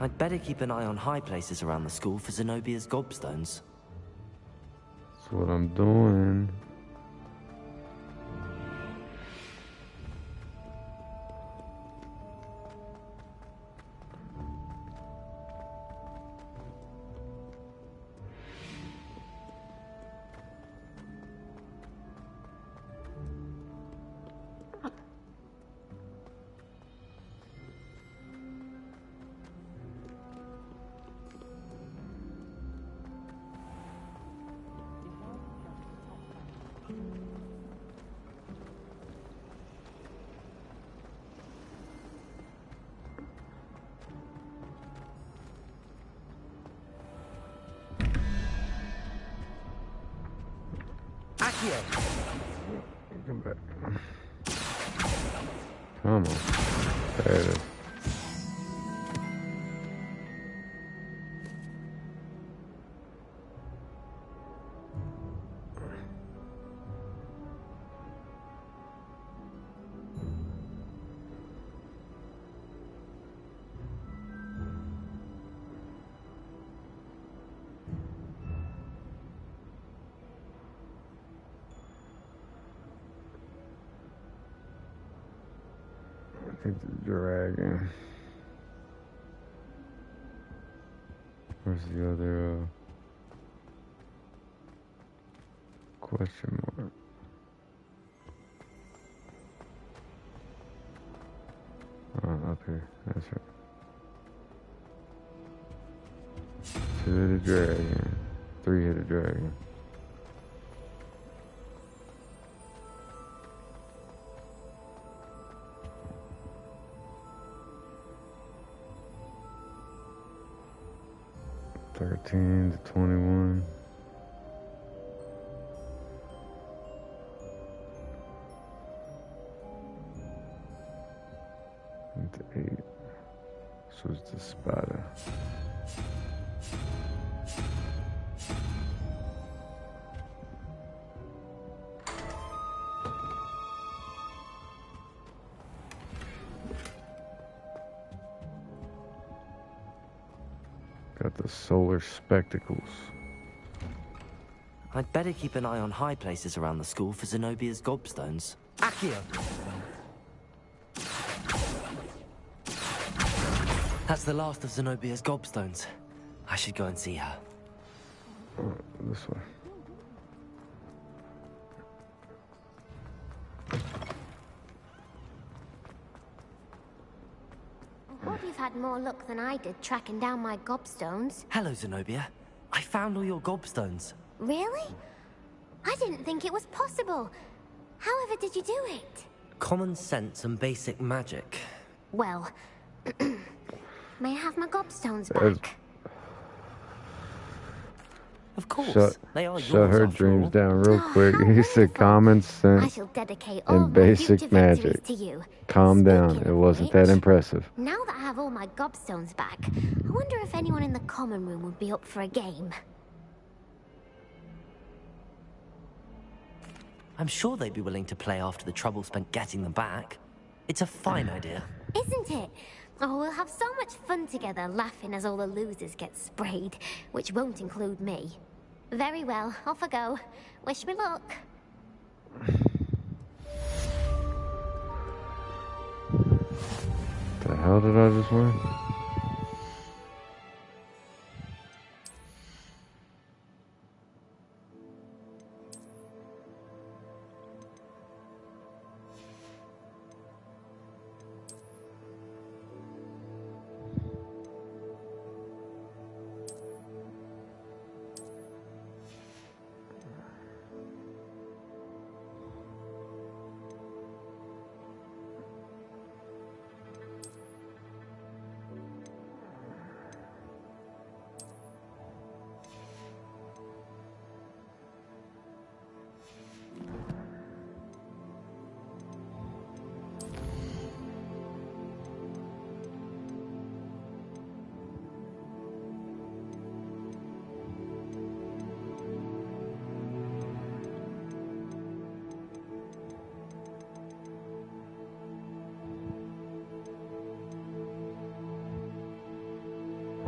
I'd better keep an eye on high places around the school for Zenobia's gobstones. That's what I'm doing. Come back. Come on. There it is. I think the dragon. Where's the other question mark? Oh, up here. That's right. Two-headed dragon. Three-headed dragon. $13 to $21. And to 8. So it's the spider. Got the solar spectacles. I'd better keep an eye on high places around the school for Zenobia's gobstones. Accio! That's the last of Zenobia's gobstones. I should go and see her. Oh, this way. I hope you've had more luck than I did tracking down my gobstones. Hello, Zenobia. I found all your gobstones. Really? I didn't think it was possible. However did you do it? Common sense and basic magic. Well, may I have my gobstones back? Of course. They are yours. Shut her dreams down real quick. He said common sense and basic magic. Calm down. It wasn't that impressive. Now that I have all my gobstones back, I wonder if anyone in the common room would be up for a game. I'm sure they'd be willing to play after the trouble spent getting them back. It's a fine idea. Isn't it? Oh, we'll have so much fun together, laughing as all the losers get sprayed, which won't include me. Very well, off I go. Wish me luck. The hell did I just win?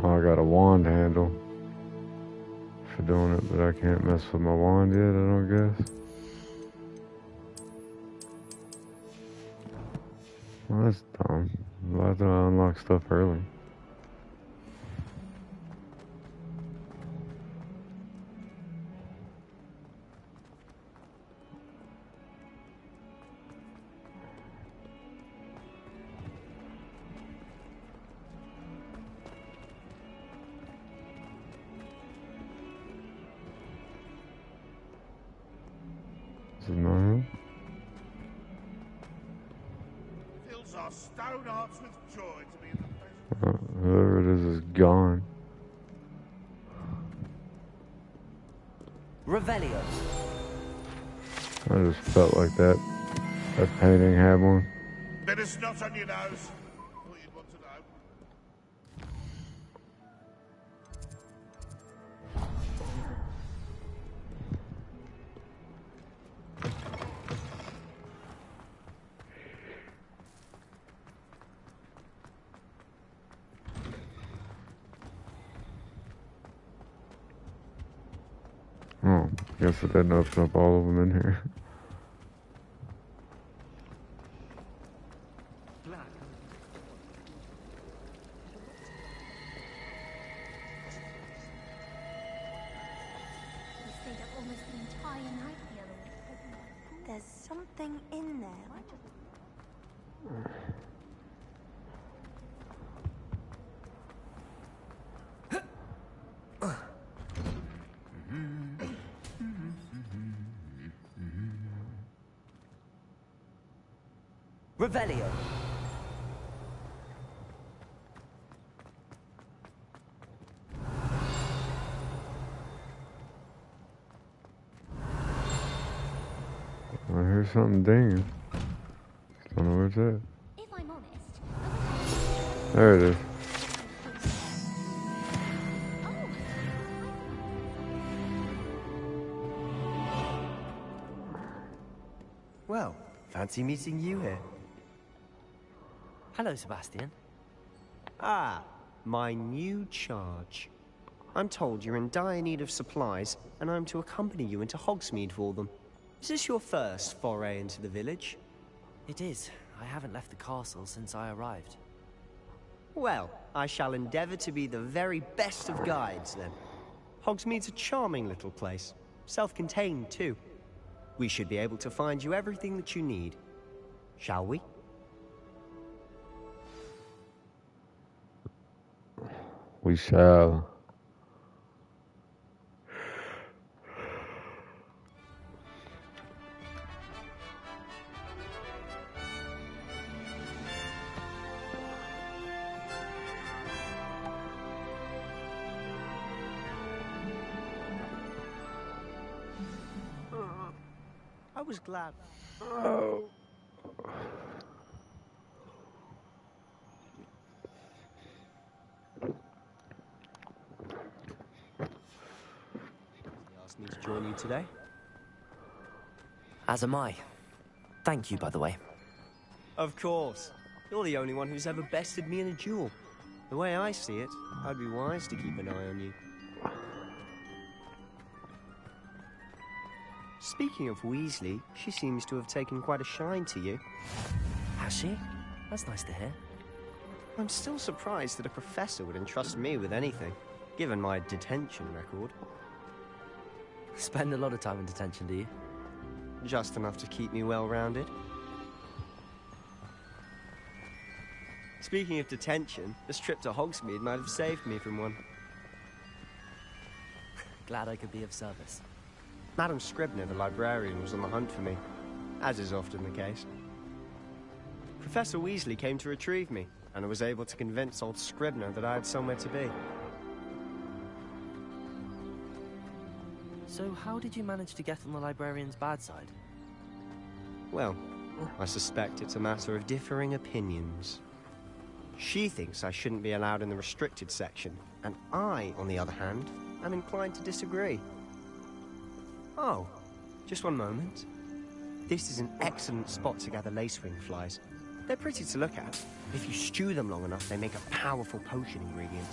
Oh, I got a wand handle for doing it, but I can't mess with my wand yet, I don't guess. Well, that's dumb. Why did I unlock stuff early? Is it not him? Fills our stone hearts with joy to be in the presence. Whoever it is gone. Revelio. I just felt like that painting had one. Bit of snot on your nose. Thought you'd want to know. Oh, guess it didn't open up all of them in here. We stayed up almost the entire night the other week. There's something in there. Revelio. I hear something dinging. Don't know where it's at. If I'm honest, There it is. Well, fancy meeting you here. Hello, Sebastian. Ah, my new charge. I'm told you're in dire need of supplies, and I'm to accompany you into Hogsmeade for them. Is this your first foray into the village? It is. I haven't left the castle since I arrived. Well, I shall endeavor to be the very best of guides, then. Hogsmeade's a charming little place. Self-contained, too. We should be able to find you everything that you need. Shall we? We shall. I was glad. Oh. He asked me to join you today. As am I. Thank you, by the way. Of course. You're the only one who's ever bested me in a duel. The way I see it, I'd be wise to keep an eye on you. Speaking of Weasley, she seems to have taken quite a shine to you. Has she? That's nice to hear. I'm still surprised that a professor would entrust me with anything, given my detention record. Spend a lot of time in detention, do you? Just enough to keep me well-rounded. Speaking of detention, this trip to Hogsmeade might have saved me from one. Glad I could be of service. Madam Scribner, the librarian, was on the hunt for me, as is often the case. Professor Weasley came to retrieve me, and I was able to convince old Scribner that I had somewhere to be. So how did you manage to get on the librarian's bad side? Well, I suspect it's a matter of differing opinions. She thinks I shouldn't be allowed in the restricted section, and I, on the other hand, am inclined to disagree. Oh, just one moment. This is an excellent spot to gather lacewing flies. They're pretty to look at. If you stew them long enough, they make a powerful potion ingredient.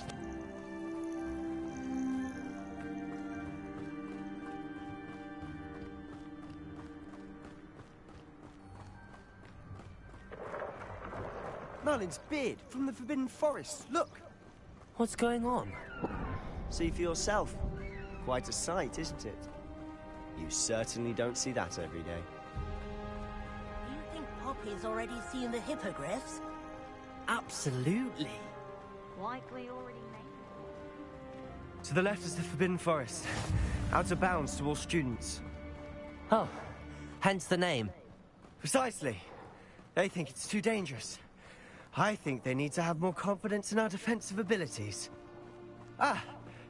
Merlin's beard from the Forbidden Forest. Look! What's going on? See for yourself. Quite a sight, isn't it? You certainly don't see that every day. Do you think Poppy's already seen the hippogriffs? Absolutely. Likely already made. To the left is the Forbidden Forest. Out of bounds to all students. Oh, hence the name. Precisely. They think it's too dangerous. I think they need to have more confidence in our defensive abilities. Ah,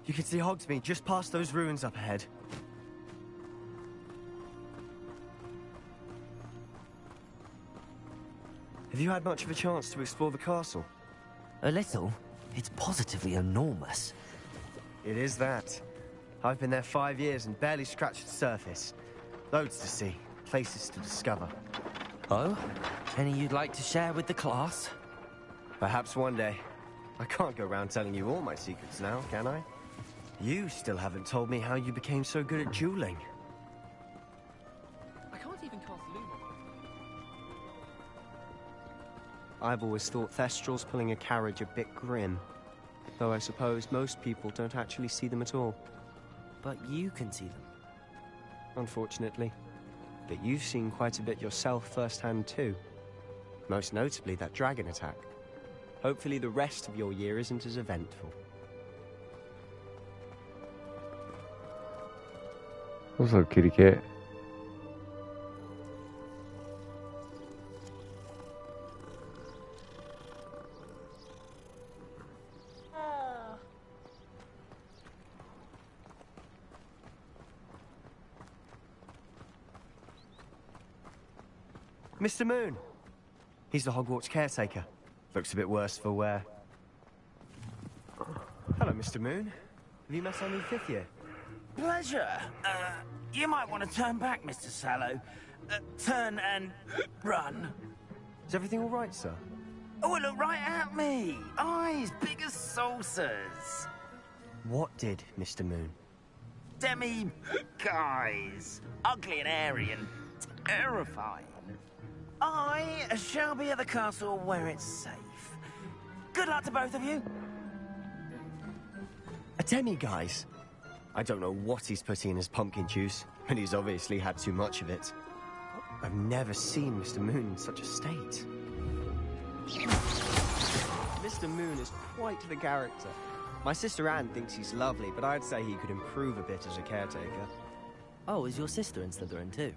you can see Hogsmeade just past those ruins up ahead. Have you had much of a chance to explore the castle? A little. It's positively enormous. It is that. I've been there 5 years and barely scratched the surface. Loads to see, places to discover. Oh? Any you'd like to share with the class? Perhaps one day. I can't go around telling you all my secrets now, can I? You still haven't told me how you became so good at dueling. I can't even cast Lumos. I've always thought Thestrals pulling a carriage a bit grim. Though I suppose most people don't actually see them at all. But you can see them. Unfortunately. But you've seen quite a bit yourself firsthand too. Most notably that dragon attack. Hopefully the rest of your year isn't as eventful. What's up, kitty cat? Mr. Moon! He's the Hogwarts caretaker. Looks a bit worse for wear. Hello, Mr. Moon. Have you met our new fifth year? Pleasure. You might want to turn back, Mr. Sallow. Turn and run. Is everything all right, sir? Oh, look right at me. Eyes big as saucers. What did, Mr. Moon? Guys. Ugly and airy and terrifying. I shall be at the castle where it's safe. Good luck to both of you. A demi-guise? I don't know what he's putting in his pumpkin juice, and he's obviously had too much of it. I've never seen Mr. Moon in such a state. Mr. Moon is quite the character. My sister Anne thinks he's lovely, but I'd say he could improve a bit as a caretaker. Oh, is your sister in Slytherin too?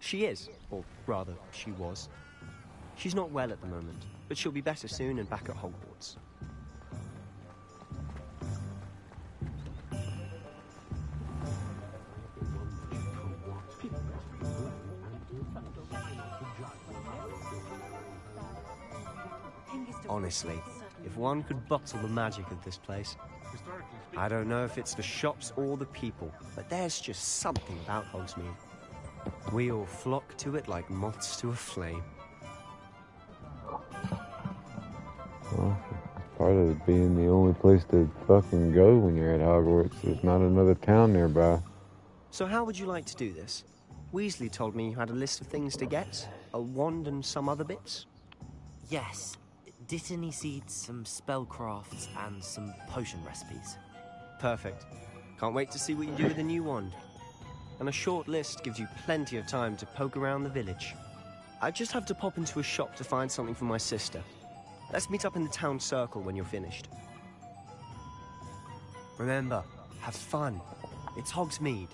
She is, or rather, she was. She's not well at the moment, but she'll be better soon and back at Hogwarts. Honestly, if one could bottle the magic of this place. I don't know if it's the shops or the people, but there's just something about Hogsmeade. We all flock to it like moths to a flame. Well, part of it being the only place to fucking go when you're at Hogwarts. There's not another town nearby. So how would you like to do this? Weasley told me you had a list of things to get. A wand and some other bits. Yes. Dittany seeds, some spellcrafts, and some potion recipes. Perfect. Can't wait to see what you do with the new wand. And a short list gives you plenty of time to poke around the village. I just have to pop into a shop to find something for my sister. Let's meet up in the town circle when you're finished. Remember, have fun. It's Hogsmeade.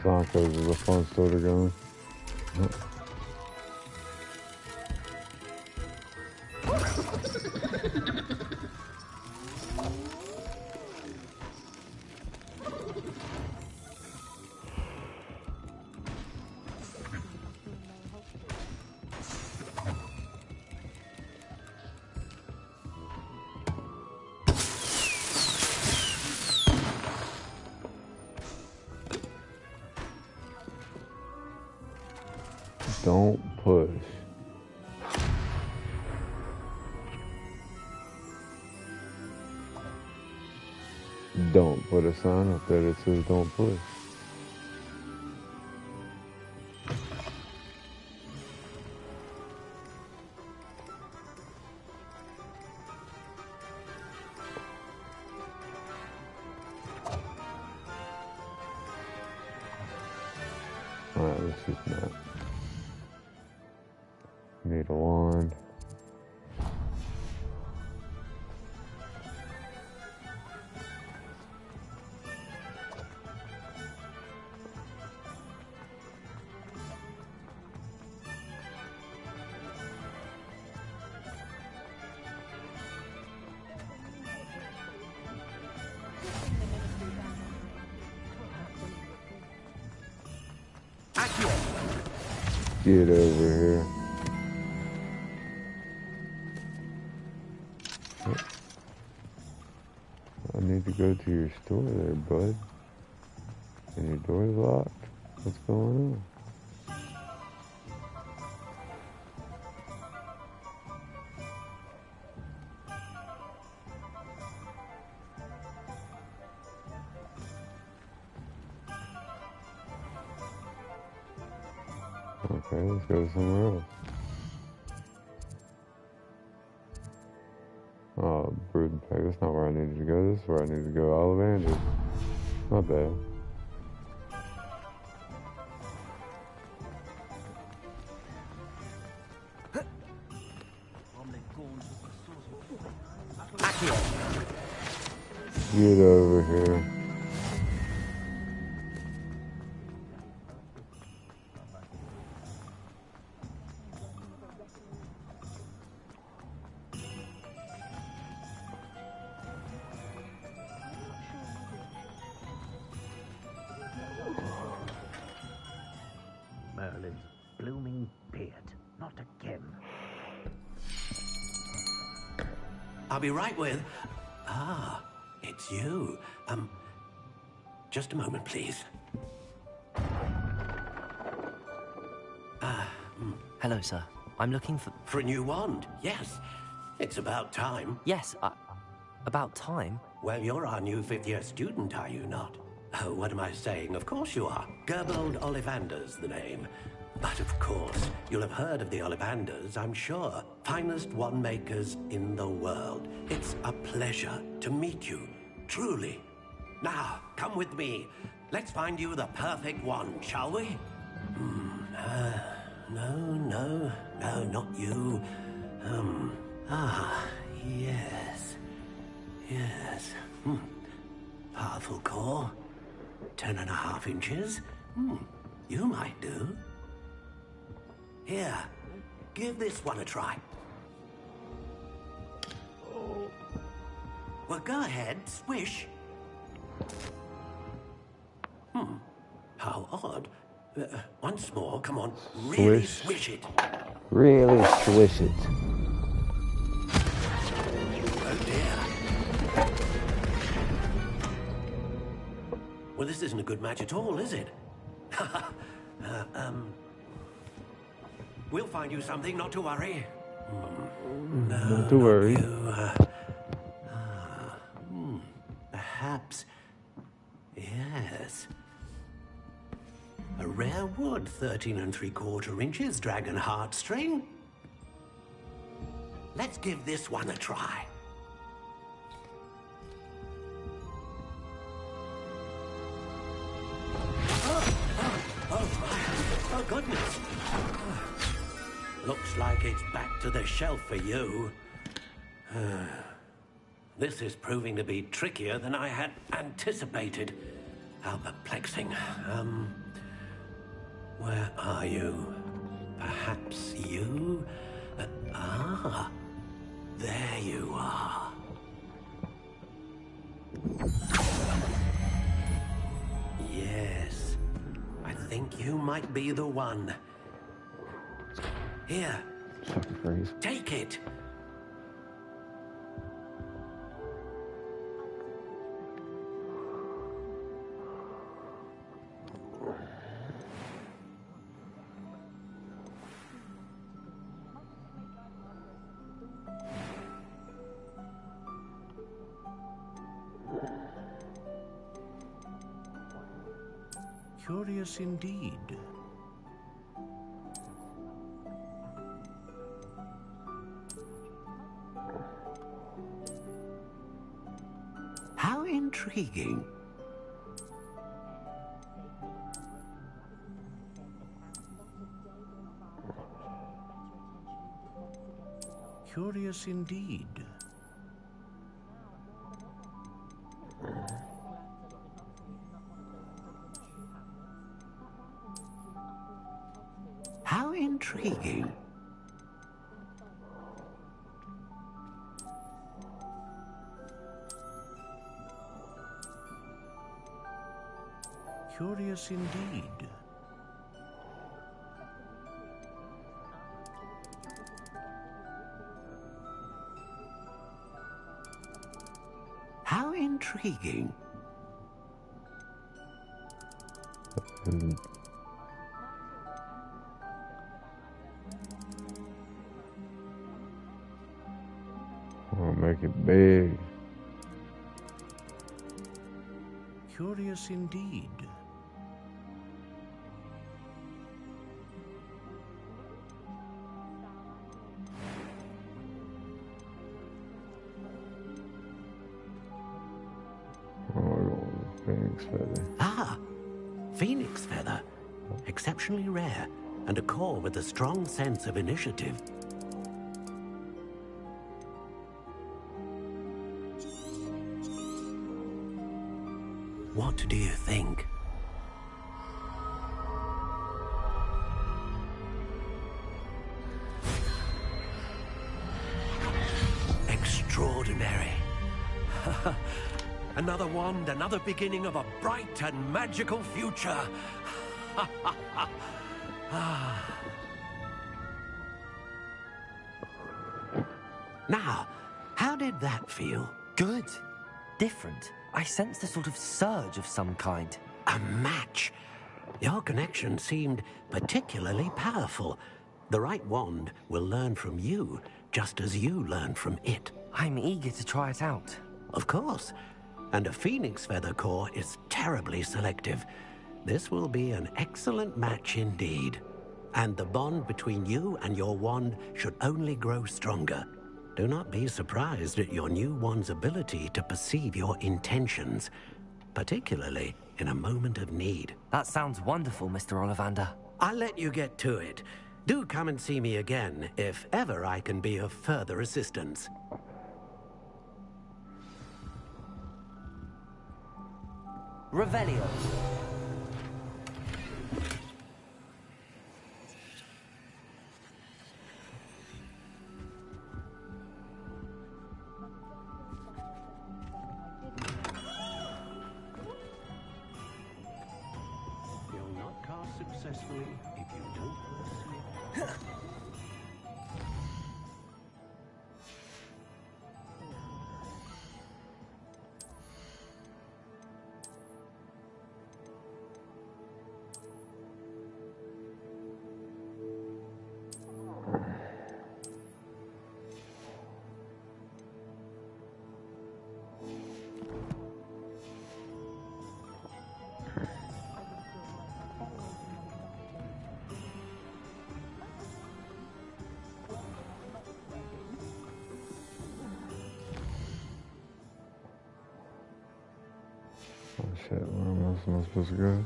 Sonicos is a fun store to go in. Don't push. Don't put a sign up there that says don't push. Alright, let's use that. Need a wand. Get over here. I need to go to your store there, bud. And your door's locked. What's going on? Okay, let's go somewhere else. Oh, Brood Pack, that's not where I needed to go. This is where I need to go. Ollivander. Not bad. Get over here. Merlin's blooming beard. Not again. I'll be right with... Ah, it's you. Just a moment, please. Hello, sir. I'm looking for... For a new wand, yes. It's about time. Yes, about time? Well, you're our new fifth-year student, are you not? Oh, what am I saying? Of course you are. Gerbold Ollivander's the name. But of course, you'll have heard of the Ollivanders, I'm sure. Finest wand makers in the world. It's a pleasure to meet you, truly. Now, come with me. Let's find you the perfect wand, shall we? No, not you. Yes. Powerful core. 10.5 inches. You might do. Here, give this one a try. Well, go ahead, swish. How odd. Once more, come on. Really swish it. Really swish it. Oh dear. Well, this isn't a good match at all, is it? We'll find you something, not to worry. Not to worry. Perhaps. Yes. A rare wood, 13 3/4 inches, dragon heartstring. Let's give this one a try. Oh, goodness. Looks like it's back to the shelf for you. This is proving to be trickier than I had anticipated. How perplexing. Where are you? Perhaps you? There you are. Yes, I think you might be the one. Here, take it. Curious indeed. How intriguing. Curious indeed. How intriguing. Curious indeed. How intriguing. I'll make it big. Curious indeed. Phoenix feather. Ah, phoenix feather. Exceptionally rare, and a core with a strong sense of initiative. What do you think? Extraordinary. Another wand, another beginning of a bright and magical future. Now, how did that feel? Good. Different. I sensed a sort of surge of some kind. A match. Your connection seemed particularly powerful. The right wand will learn from you, just as you learn from it. I'm eager to try it out. Of course. And a phoenix feather core is terribly selective. This will be an excellent match indeed. And the bond between you and your wand should only grow stronger. Do not be surprised at your new wand's ability to perceive your intentions, particularly in a moment of need. That sounds wonderful, Mr. Ollivander. I'll let you get to it. Do come and see me again if ever I can be of further assistance. Revelio. You'll not cast successfully if you don't pursue it. Oh shit, where else am I supposed to go?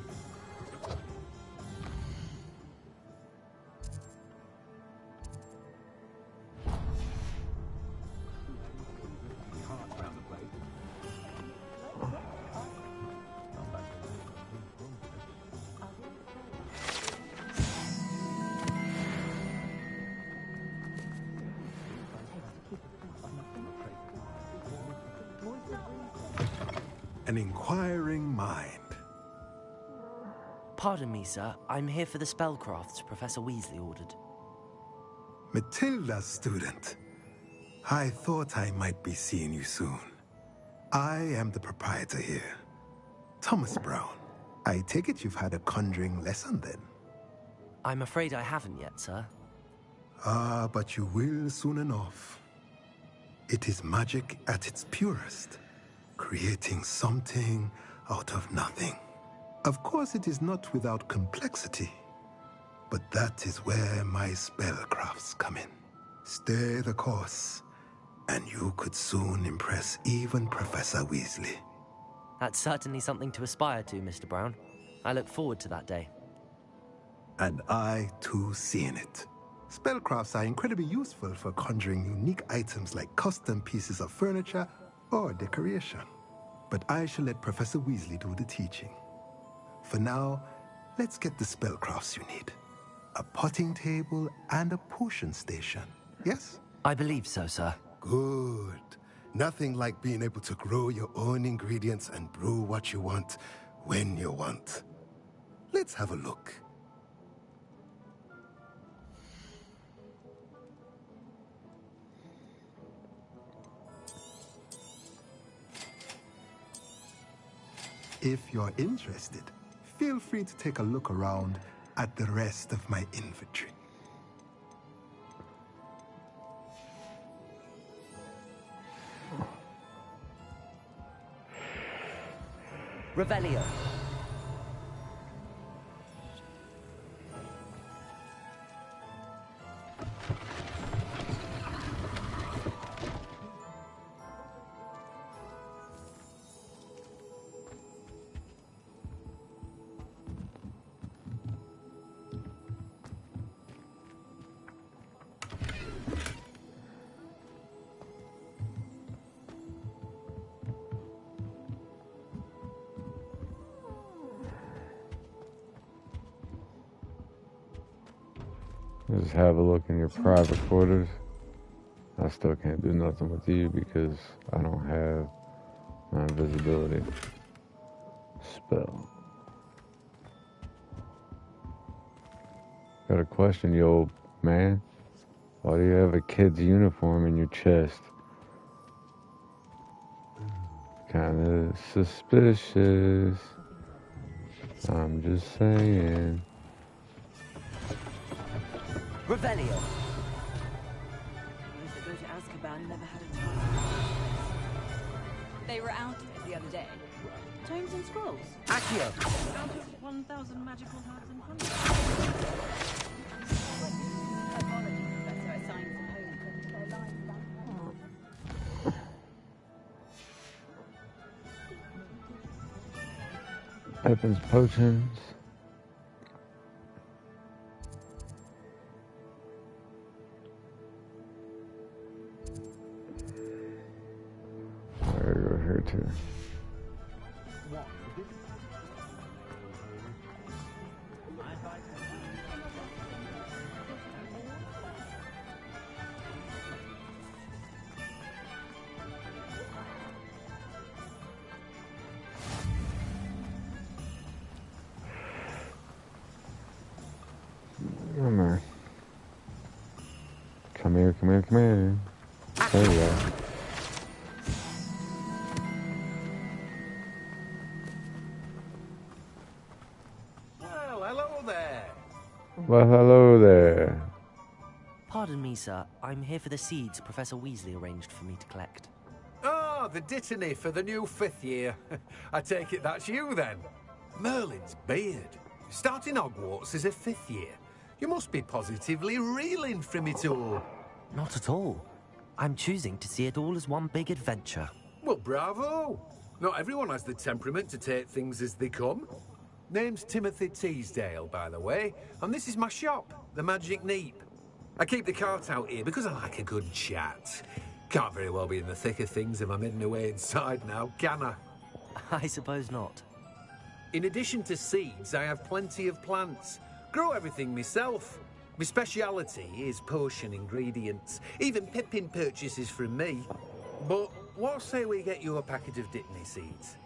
An inquiring mind. Pardon me, sir. I'm here for the spellcrafts Professor Weasley ordered. Matilda, student. I thought I might be seeing you soon. I am the proprietor here, Thomas Brown. I take it you've had a conjuring lesson then? I'm afraid I haven't yet, sir. Ah, but you will soon enough. It is magic at its purest, creating something out of nothing. Of course, it is not without complexity, but that is where my spellcrafts come in. Stay the course, and you could soon impress even Professor Weasley. That's certainly something to aspire to, Mr. Brown. I look forward to that day. And I, too, see in it. Spellcrafts are incredibly useful for conjuring unique items like custom pieces of furniture or decoration. But I shall let Professor Weasley do the teaching. For now, let's get the spellcrafts you need. A potting table and a potion station, yes? I believe so, sir. Good. Nothing like being able to grow your own ingredients and brew what you want when you want. Let's have a look. If you're interested, feel free to take a look around at the rest of my inventory. Revelio. Just have a look in your private quarters. I still can't do nothing with you because I don't have my invisibility spell. Got a question, you old man. Why do you have a kid's uniform in your chest? Kinda suspicious. I'm just saying. Revelio. Those that go to Azkaban never had a time. They were out of it the other day. Tomes and scrolls. Accio. Out of 1,000 magical herbs and honey. Evans potions. I gotta go here too. Come here. Come here, come here, come here. There you go. Well, hello there. Well, hello there. Pardon me, sir. I'm here for the seeds Professor Weasley arranged for me to collect. Ah, the dittany for the new 5th year. I take it that's you, then. Merlin's beard. Starting Hogwarts as a 5th year. You must be positively reeling from it all. Not at all. I'm choosing to see it all as one big adventure. Well, bravo. Not everyone has the temperament to take things as they come. Name's Timothy Teasdale, by the way, and this is my shop, the Magic Neep. I keep the cart out here because I like a good chat. Can't very well be in the thick of things if I'm hidden away inside now, can I? I suppose not. In addition to seeds, I have plenty of plants. Grow everything myself. My speciality is potion ingredients. Even Pippin purchases from me. But what say we get you a packet of Dittany seeds?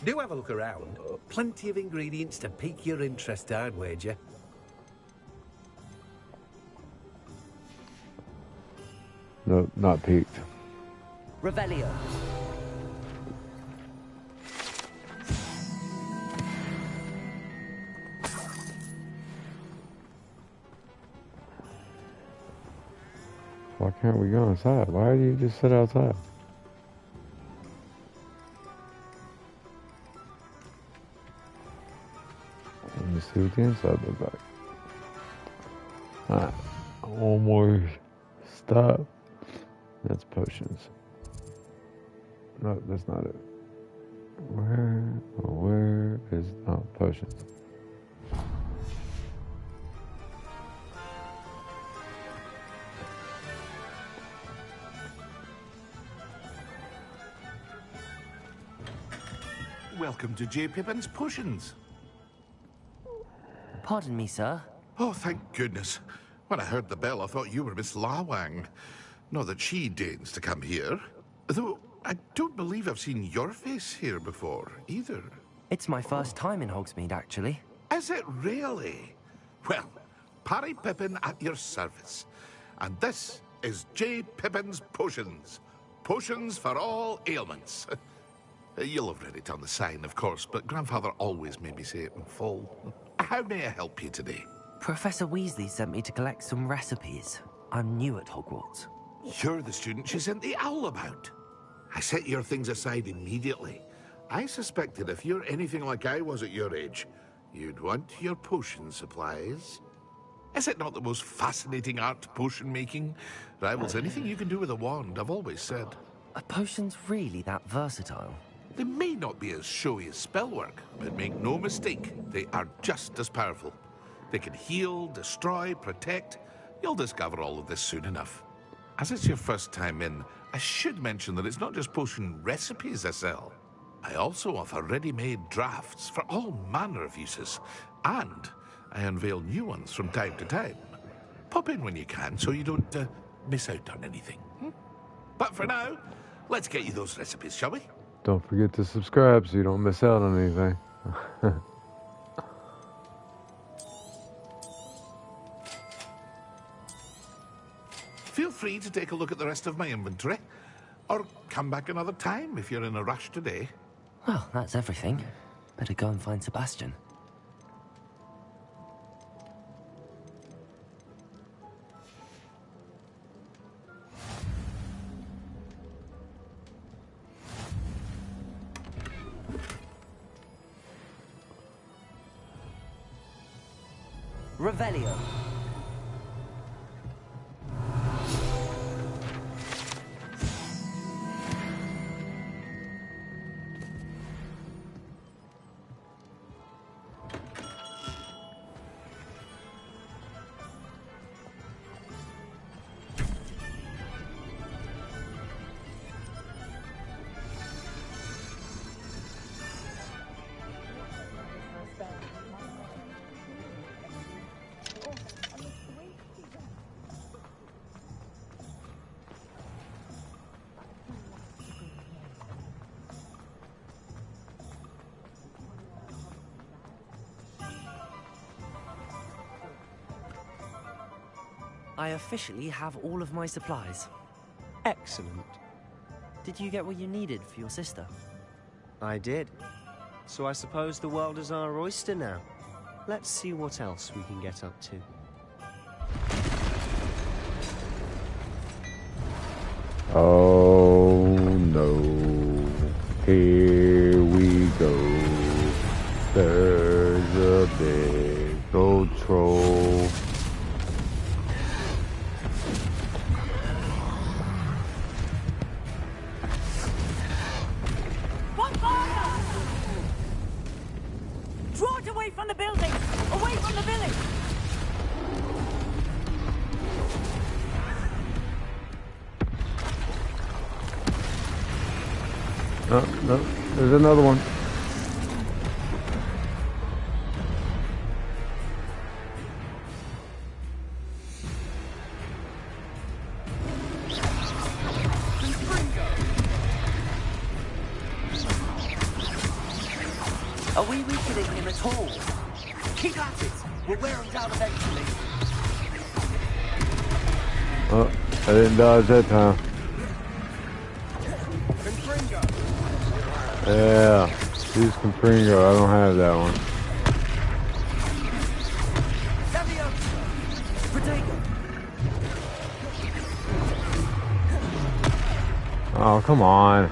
Do have a look around. Plenty of ingredients to pique your interest, I'd wager. No, not peaked. Revelio. Why can't we go inside? Why do you just sit outside? Let me see what the inside looks like. Alright, one more stop. That's potions. No, that's not it. Where is, oh, potions. Welcome to J. Pippin's Potions. Pardon me, sir. Oh, thank goodness. When I heard the bell, I thought you were Miss Lawang. Not that she deigns to come here. Though, I don't believe I've seen your face here before, either. It's my first time in Hogsmeade, actually. Is it really? Well, Parry Pippin at your service. And this is J. Pippin's Potions. Potions for all ailments. You'll have read it on the sign, of course, but Grandfather always made me say it in full. How may I help you today? Professor Weasley sent me to collect some recipes. I'm new at Hogwarts. You're the student she sent the owl about. I set your things aside immediately. I suspected if you're anything like I was at your age, you'd want your potion supplies. Is it not the most fascinating art, potion making? Rivals anything you can do with a wand, I've always said. Are potions really that versatile? They may not be as showy as spellwork, but make no mistake, they are just as powerful. They can heal, destroy, protect. You'll discover all of this soon enough. As it's your first time in, I should mention that it's not just potion recipes I sell. I also offer ready-made drafts for all manner of uses, and I unveil new ones from time to time. Pop in when you can so you don't miss out on anything. But for now, let's get you those recipes, shall we? Don't forget to subscribe so you don't miss out on anything. Feel free to take a look at the rest of my inventory, or come back another time if you're in a rush today. Well, that's everything. Better go and find Sebastian. Revelio. I officially have all of my supplies. Excellent. Did you get what you needed for your sister? I did. So I suppose the world is our oyster now. Let's see what else we can get up to. Oh no. Here we go. There's a big old troll. One fire! Draw it away from the building! Away from the village! No, no, there's another one. Are we weakening him at all? Keep at it! We'll wear him down eventually. Oh, I didn't dodge that time. Yeah, use Compringo. I don't have that one. Oh, come on.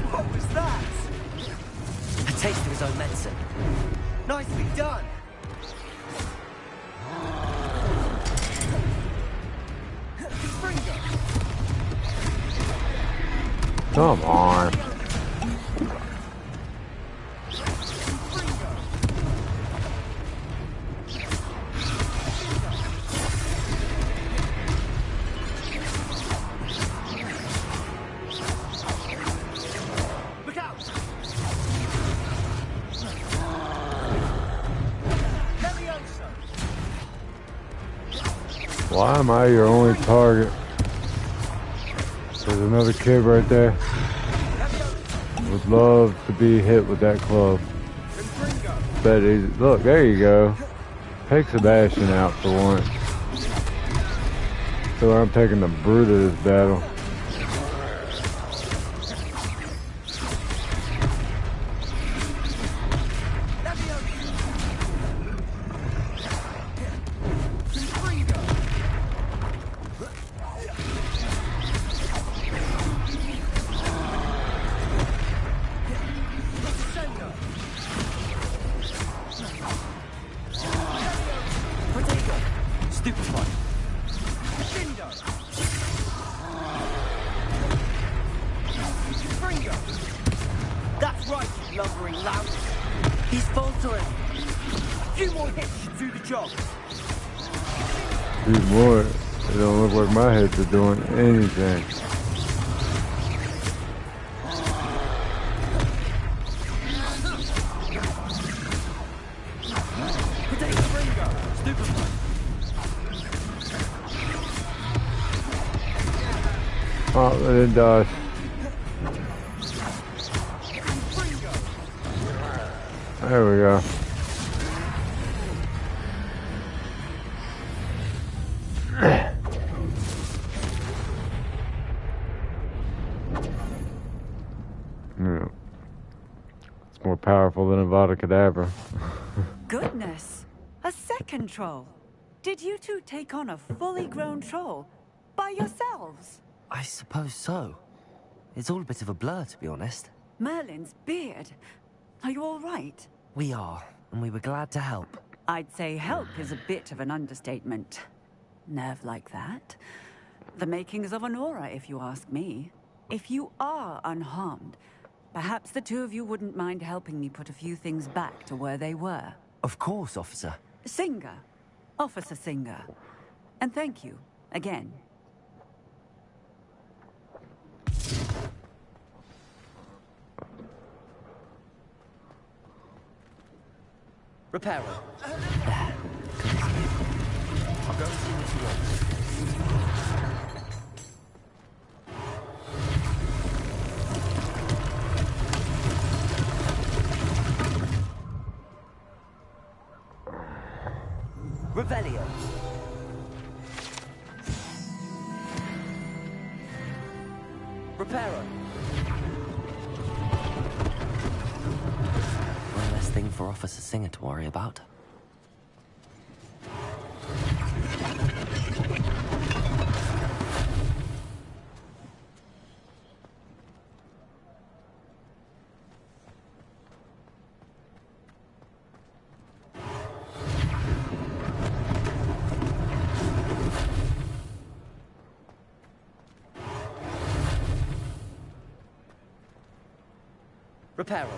What was that? A taste of his own medicine. Nicely done. Come on. Look out! Why am I your only target? There's another kid right there. Would love to be hit with that club. Bet he's, look, there you go. Take Sebastian out for once. So I'm taking the brute of this battle. That's right, you lumbering lout. He's faltering. A few more hits should do the job. Few more. It don't look like my hits are doing anything. Oh, I didn't dodge. There we go. Yeah. It's more powerful than Avada Kedavra. Goodness! A second troll! Did you two take on a fully grown troll? By yourselves? I suppose so. It's all a bit of a blur, to be honest. Merlin's beard. Are you all right? We are, and we were glad to help. I'd say help is a bit of an understatement. Nerve like that. The makings of an aura, if you ask me. If you are unharmed, perhaps the two of you wouldn't mind helping me put a few things back to where they were. Of course, officer. Singer. Officer Singer. And thank you, again. Repairer. There. I'll go and see what you want. Revelio. Reparo. One less thing for Officer Singer to worry about. Reparo.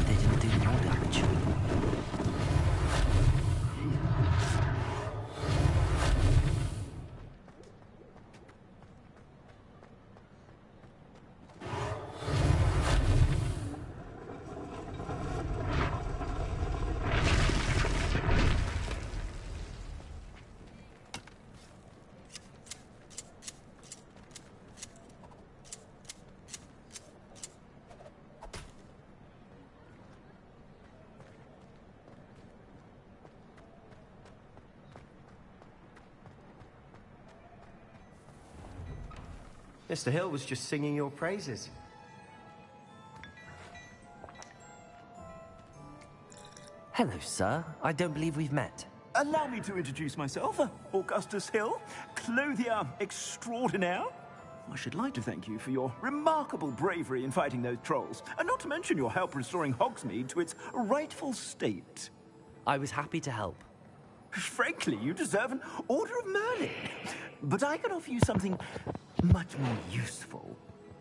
They didn't do more damage. Mr. Hill was just singing your praises. Hello, sir. I don't believe we've met. Allow me to introduce myself, Augustus Hill, clothier extraordinaire. I should like to thank you for your remarkable bravery in fighting those trolls, and not to mention your help restoring Hogsmeade to its rightful state. I was happy to help. Frankly, you deserve an Order of Merlin. But I can offer you something much more useful.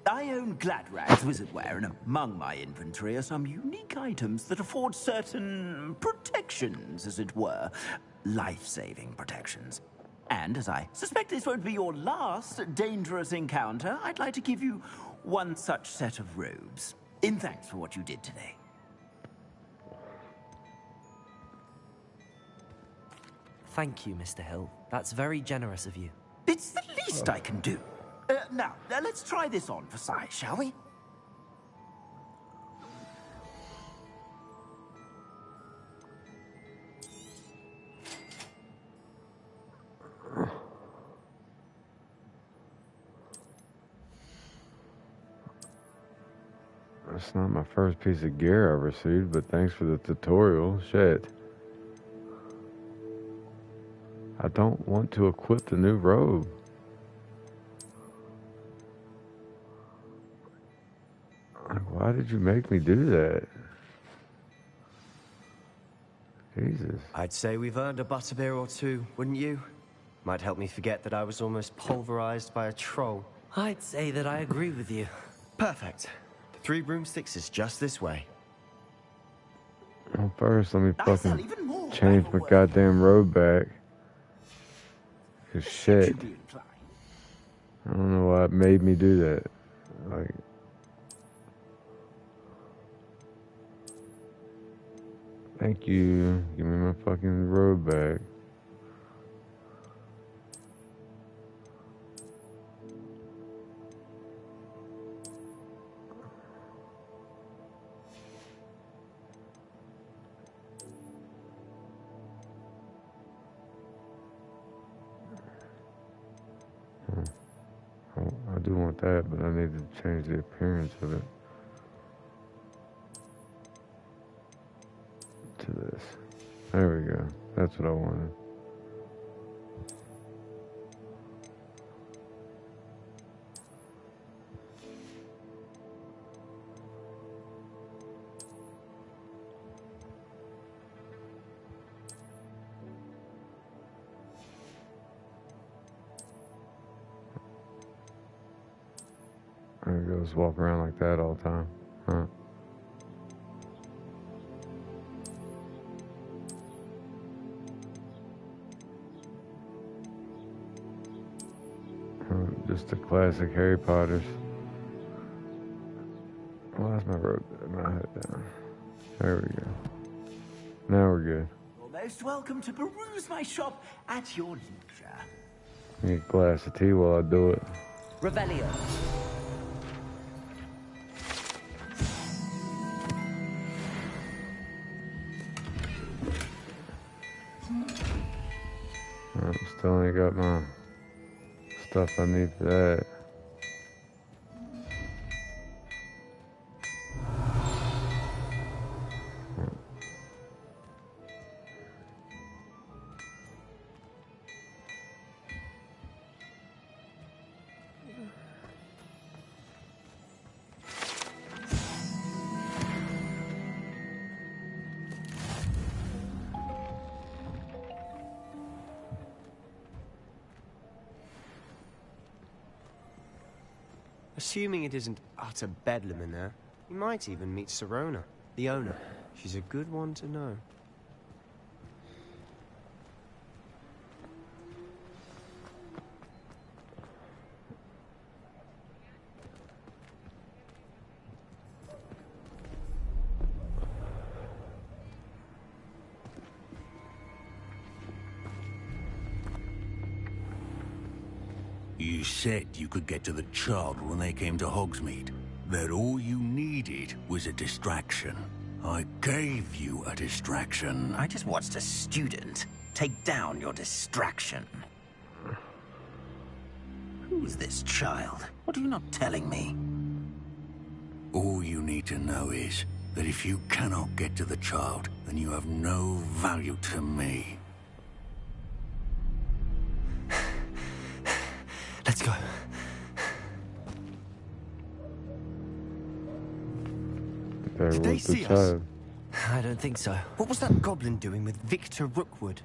I own Gladrag's wizardware, and among my inventory are some unique items that afford certain protections, as it were. Life-saving protections. And as I suspect this won't be your last dangerous encounter, I'd like to give you one such set of robes, in thanks for what you did today. Thank you, Mr. Hill. That's very generous of you. It's the least I can do. Now, let's try this on for size, shall we? That's not my first piece of gear I've received, but thanks for the tutorial. Shit. I don't want to equip the new robe. Why did you make me do that? Jesus. I'd say we've earned a butterbeer or two, wouldn't you? Might help me forget that I was almost pulverized by a troll. I'd say that I agree with you. Perfect. The 3 broomsticks is just this way. Well, first, let me fucking change my goddamn robe back. Cause shit. I don't know why it made me do that. Like. Thank you. Give me my fucking robe back. I do want that, but I need to change the appearance of it. To this. There we go. That's what I wanted. There he goes, walk around like that all the time. Huh. Just the classic Harry Potters. Well, that's my robe. My head down. There we go. Now we're good. You're most welcome to peruse my shop at your leisure. Get a glass of tea while I do it. Revelio. still ain't got my stuff I need for that. Assuming it isn't utter bedlam in there, you might even meet Sirona, the owner. She's a good one to know. You said you could get to the child when they came to Hogsmeade. That all you needed was a distraction. I gave you a distraction. I just watched a student take down your distraction. Who's this child? What are you not telling me? All you need to know is that if you cannot get to the child, then you have no value to me. Let's go. Did they see us? I don't think so. What was that goblin doing with Victor Rookwood?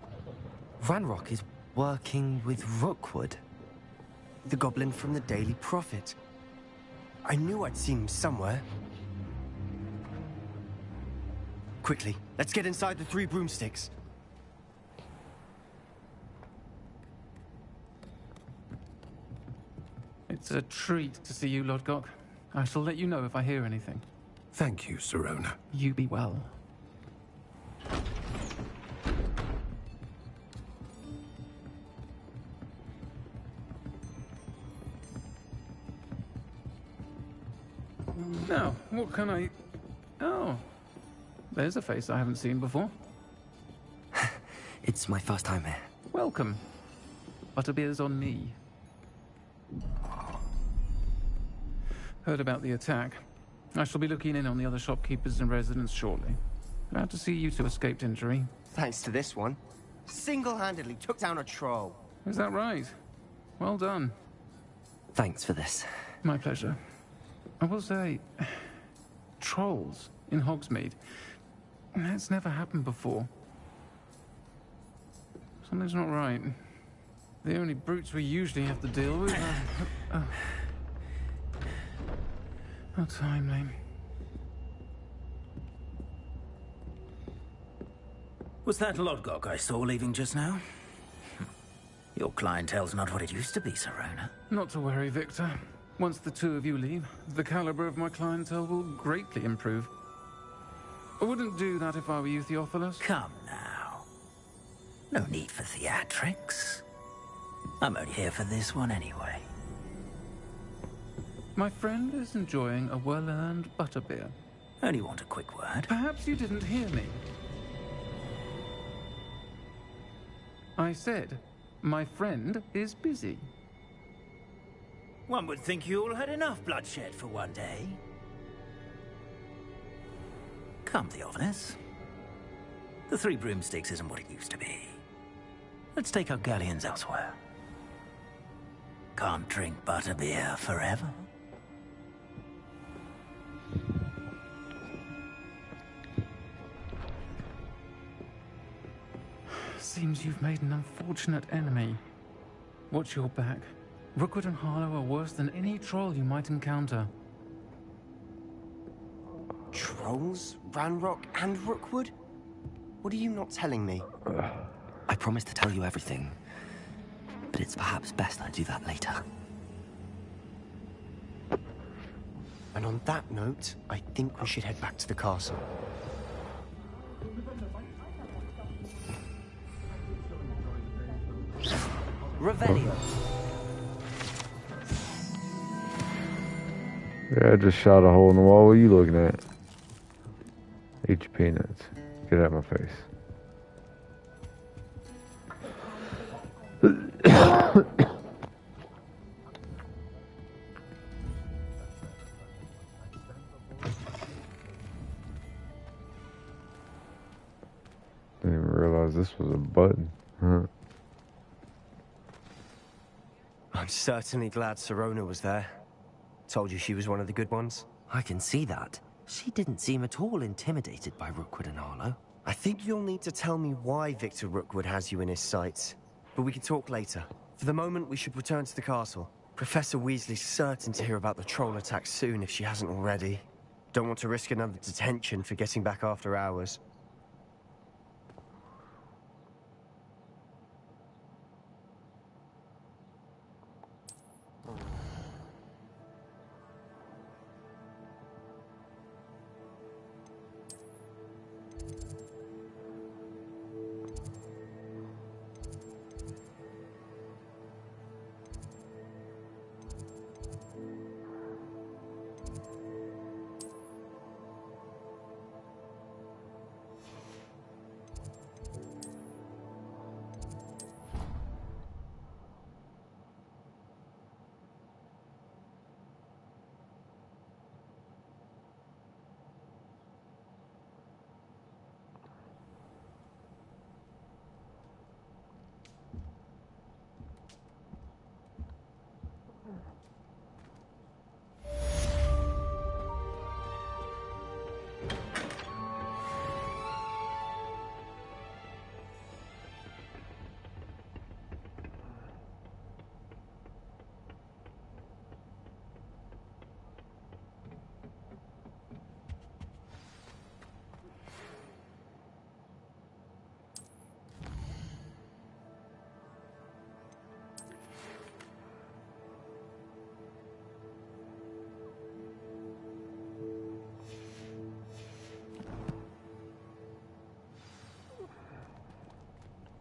Ranrock is working with Rookwood. The goblin from the Daily Prophet. I knew I'd seen him somewhere. Quickly, let's get inside the 3 broomsticks. It's a treat to see you, Lodgok. I shall let you know if I hear anything. Thank you, Sirona. You be well. Now, what can I... Oh, there's a face I haven't seen before. It's my first time here. Welcome. Butterbeer's on me. Heard about the attack. I shall be looking in on the other shopkeepers and residents shortly. Glad to see you two escaped injury. Thanks to this one. Single-handedly took down a troll. Is that right? Well done. Thanks for this. My pleasure. I will say, trolls in Hogsmeade. That's never happened before. Something's not right. The only brutes we usually have to deal with are... How timely. Was that Lodgok I saw leaving just now? Your clientele's not what it used to be, Sirona. Not to worry, Victor. Once the two of you leave, the caliber of my clientele will greatly improve. I wouldn't do that if I were you, Theophilus. Come now. No need for theatrics. I'm only here for this one anyway. My friend is enjoying a well-earned butterbeer. Only want a quick word. Perhaps you didn't hear me. I said, my friend is busy. One would think you all had enough bloodshed for one day. Come, Theophilus. The 3 broomsticks isn't what it used to be. Let's take our galleons elsewhere. Can't drink butterbeer forever. Seems you've made an unfortunate enemy. Watch your back. Rookwood and Harlow are worse than any troll you might encounter. Trolls? Ranrock and Rookwood? What are you not telling me? I promised to tell you everything, but it's perhaps best I do that later. And on that note, I think we should head back to the castle. Revelio. Yeah, I just shot a hole in the wall. What are you looking at? Eat your peanuts. Get out of my face. this was a button. Huh. I'm certainly glad Sirona was there. Told you she was one of the good ones. I can see that. She didn't seem at all intimidated by Rookwood and Arlo. I think you'll need to tell me why Victor Rookwood has you in his sights. But we can talk later. For the moment, we should return to the castle. Professor Weasley's certain to hear about the troll attack soon if she hasn't already. Don't want to risk another detention for getting back after hours.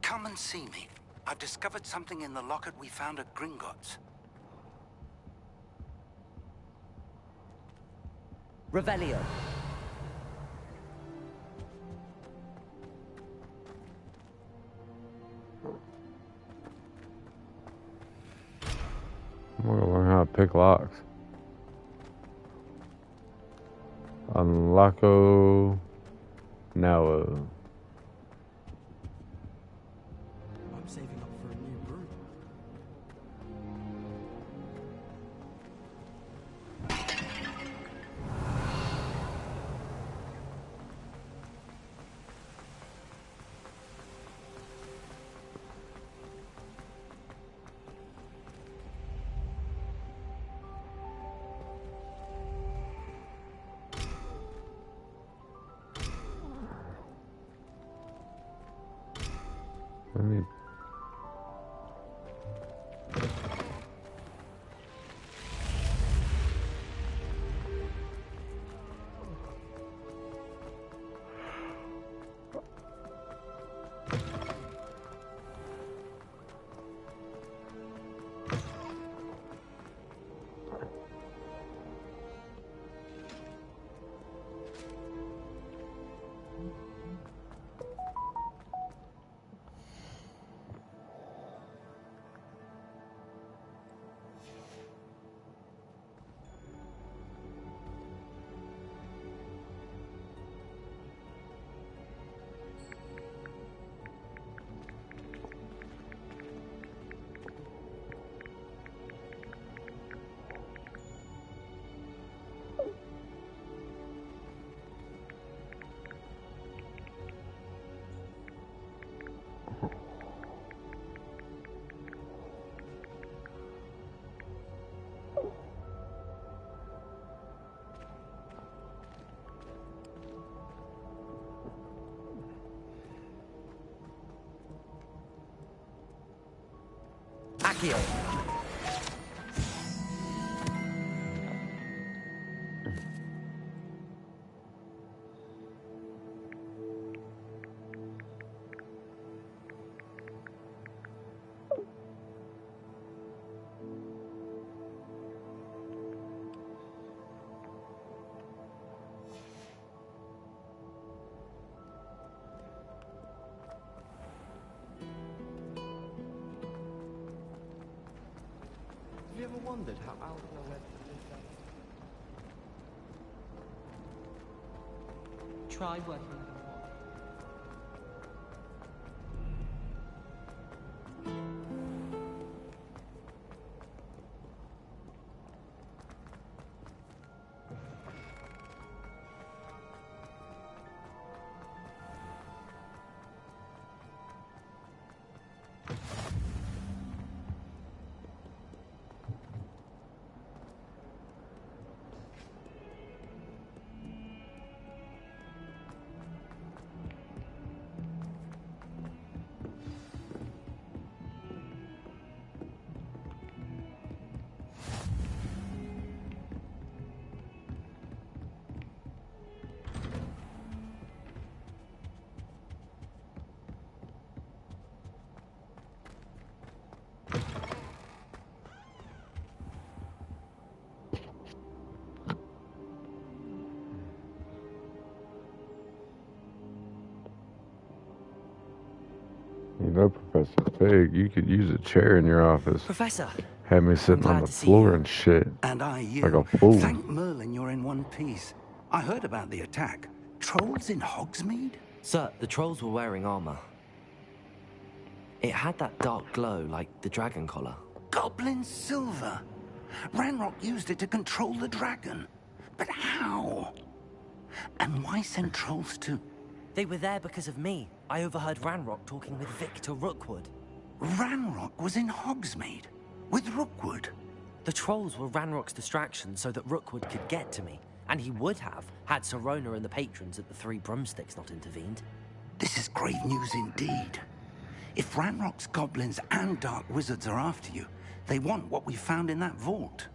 Come and see me. I've discovered something in the locket we found at Gringotts. Revelio. I'm gonna learn how to pick locks. Unlocko now. I'm saving up for a new broom. Let me. Accio. Have you ever wondered how Alvin went to this Try working with a wand. No, Professor Pig, you could use a chair in your office. Professor! Have me sitting on the floor and shit. And I you. Like a fool. Thank Merlin you're in one piece. I heard about the attack. Trolls in Hogsmeade? Sir, the trolls were wearing armor. It had that dark glow like the dragon collar. Goblin silver. Ranrock used it to control the dragon. But how? And why send trolls to... They were there because of me. I overheard Ranrock talking with Victor Rookwood. Ranrock was in Hogsmeade? With Rookwood? The trolls were Ranrock's distraction so that Rookwood could get to me. And he would have, had Sirona and the patrons at the Three Broomsticks not intervened. This is grave news indeed. If Ranrock's goblins and dark wizards are after you, they want what we found in that vault.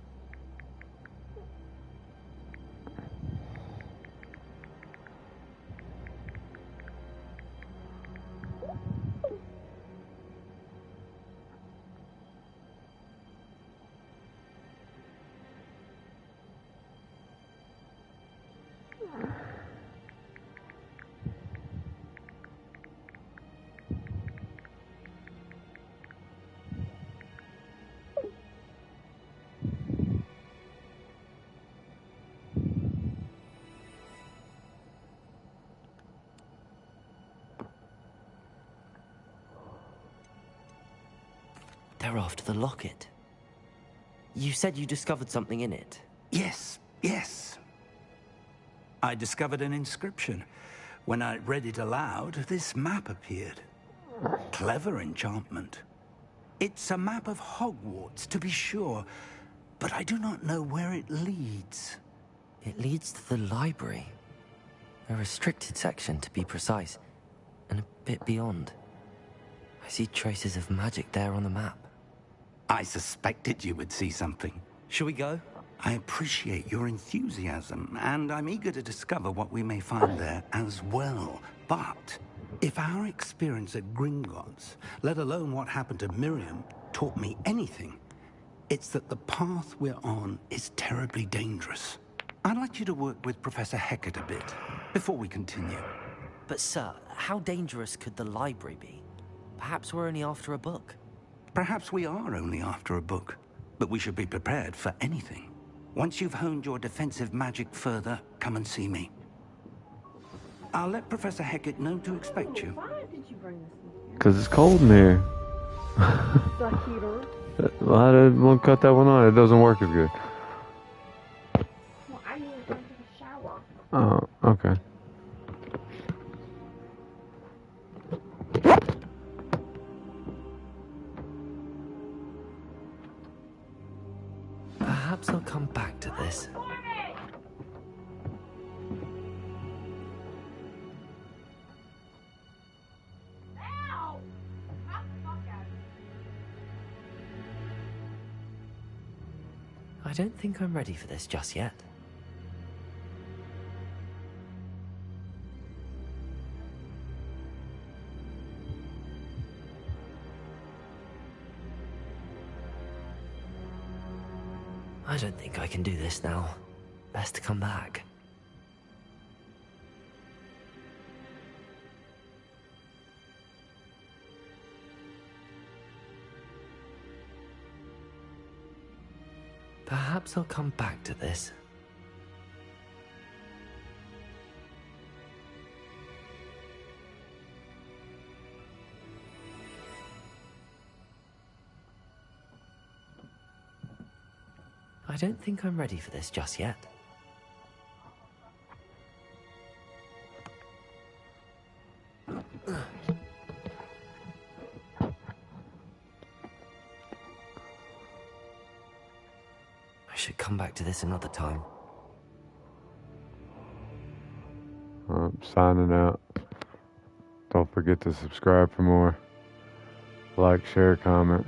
They're after the locket. You said you discovered something in it. Yes, yes. I discovered an inscription. When I read it aloud, this map appeared. Clever enchantment. It's a map of Hogwarts, to be sure, but I do not know where it leads. It leads to the library. A restricted section, to be precise, and a bit beyond. I see traces of magic there on the map. I suspected you would see something. Shall we go? I appreciate your enthusiasm, and I'm eager to discover what we may find there as well. But if our experience at Gringotts, let alone what happened to Miriam, taught me anything, it's that the path we're on is terribly dangerous. I'd like you to work with Professor Hecat a bit, before we continue. But sir, how dangerous could the library be? Perhaps we're only after a book. Perhaps we are only after a book, but we should be prepared for anything. Once you've honed your defensive magic further, come and see me. I'll let Professor Hecat know to expect you. Why did you bring this with you? Because it's cold in here. The heater. Well, I didn't cut that one on. It doesn't work as good. Well, I need to go to the shower. Oh, okay. Perhaps I'll come back to this. I don't think I'm ready for this just yet. I don't think I can do this now. Best to come back. Perhaps I'll come back to this. I don't think I'm ready for this just yet. I should come back to this another time. I'm signing out. Don't forget to subscribe for more. Like, share, comment.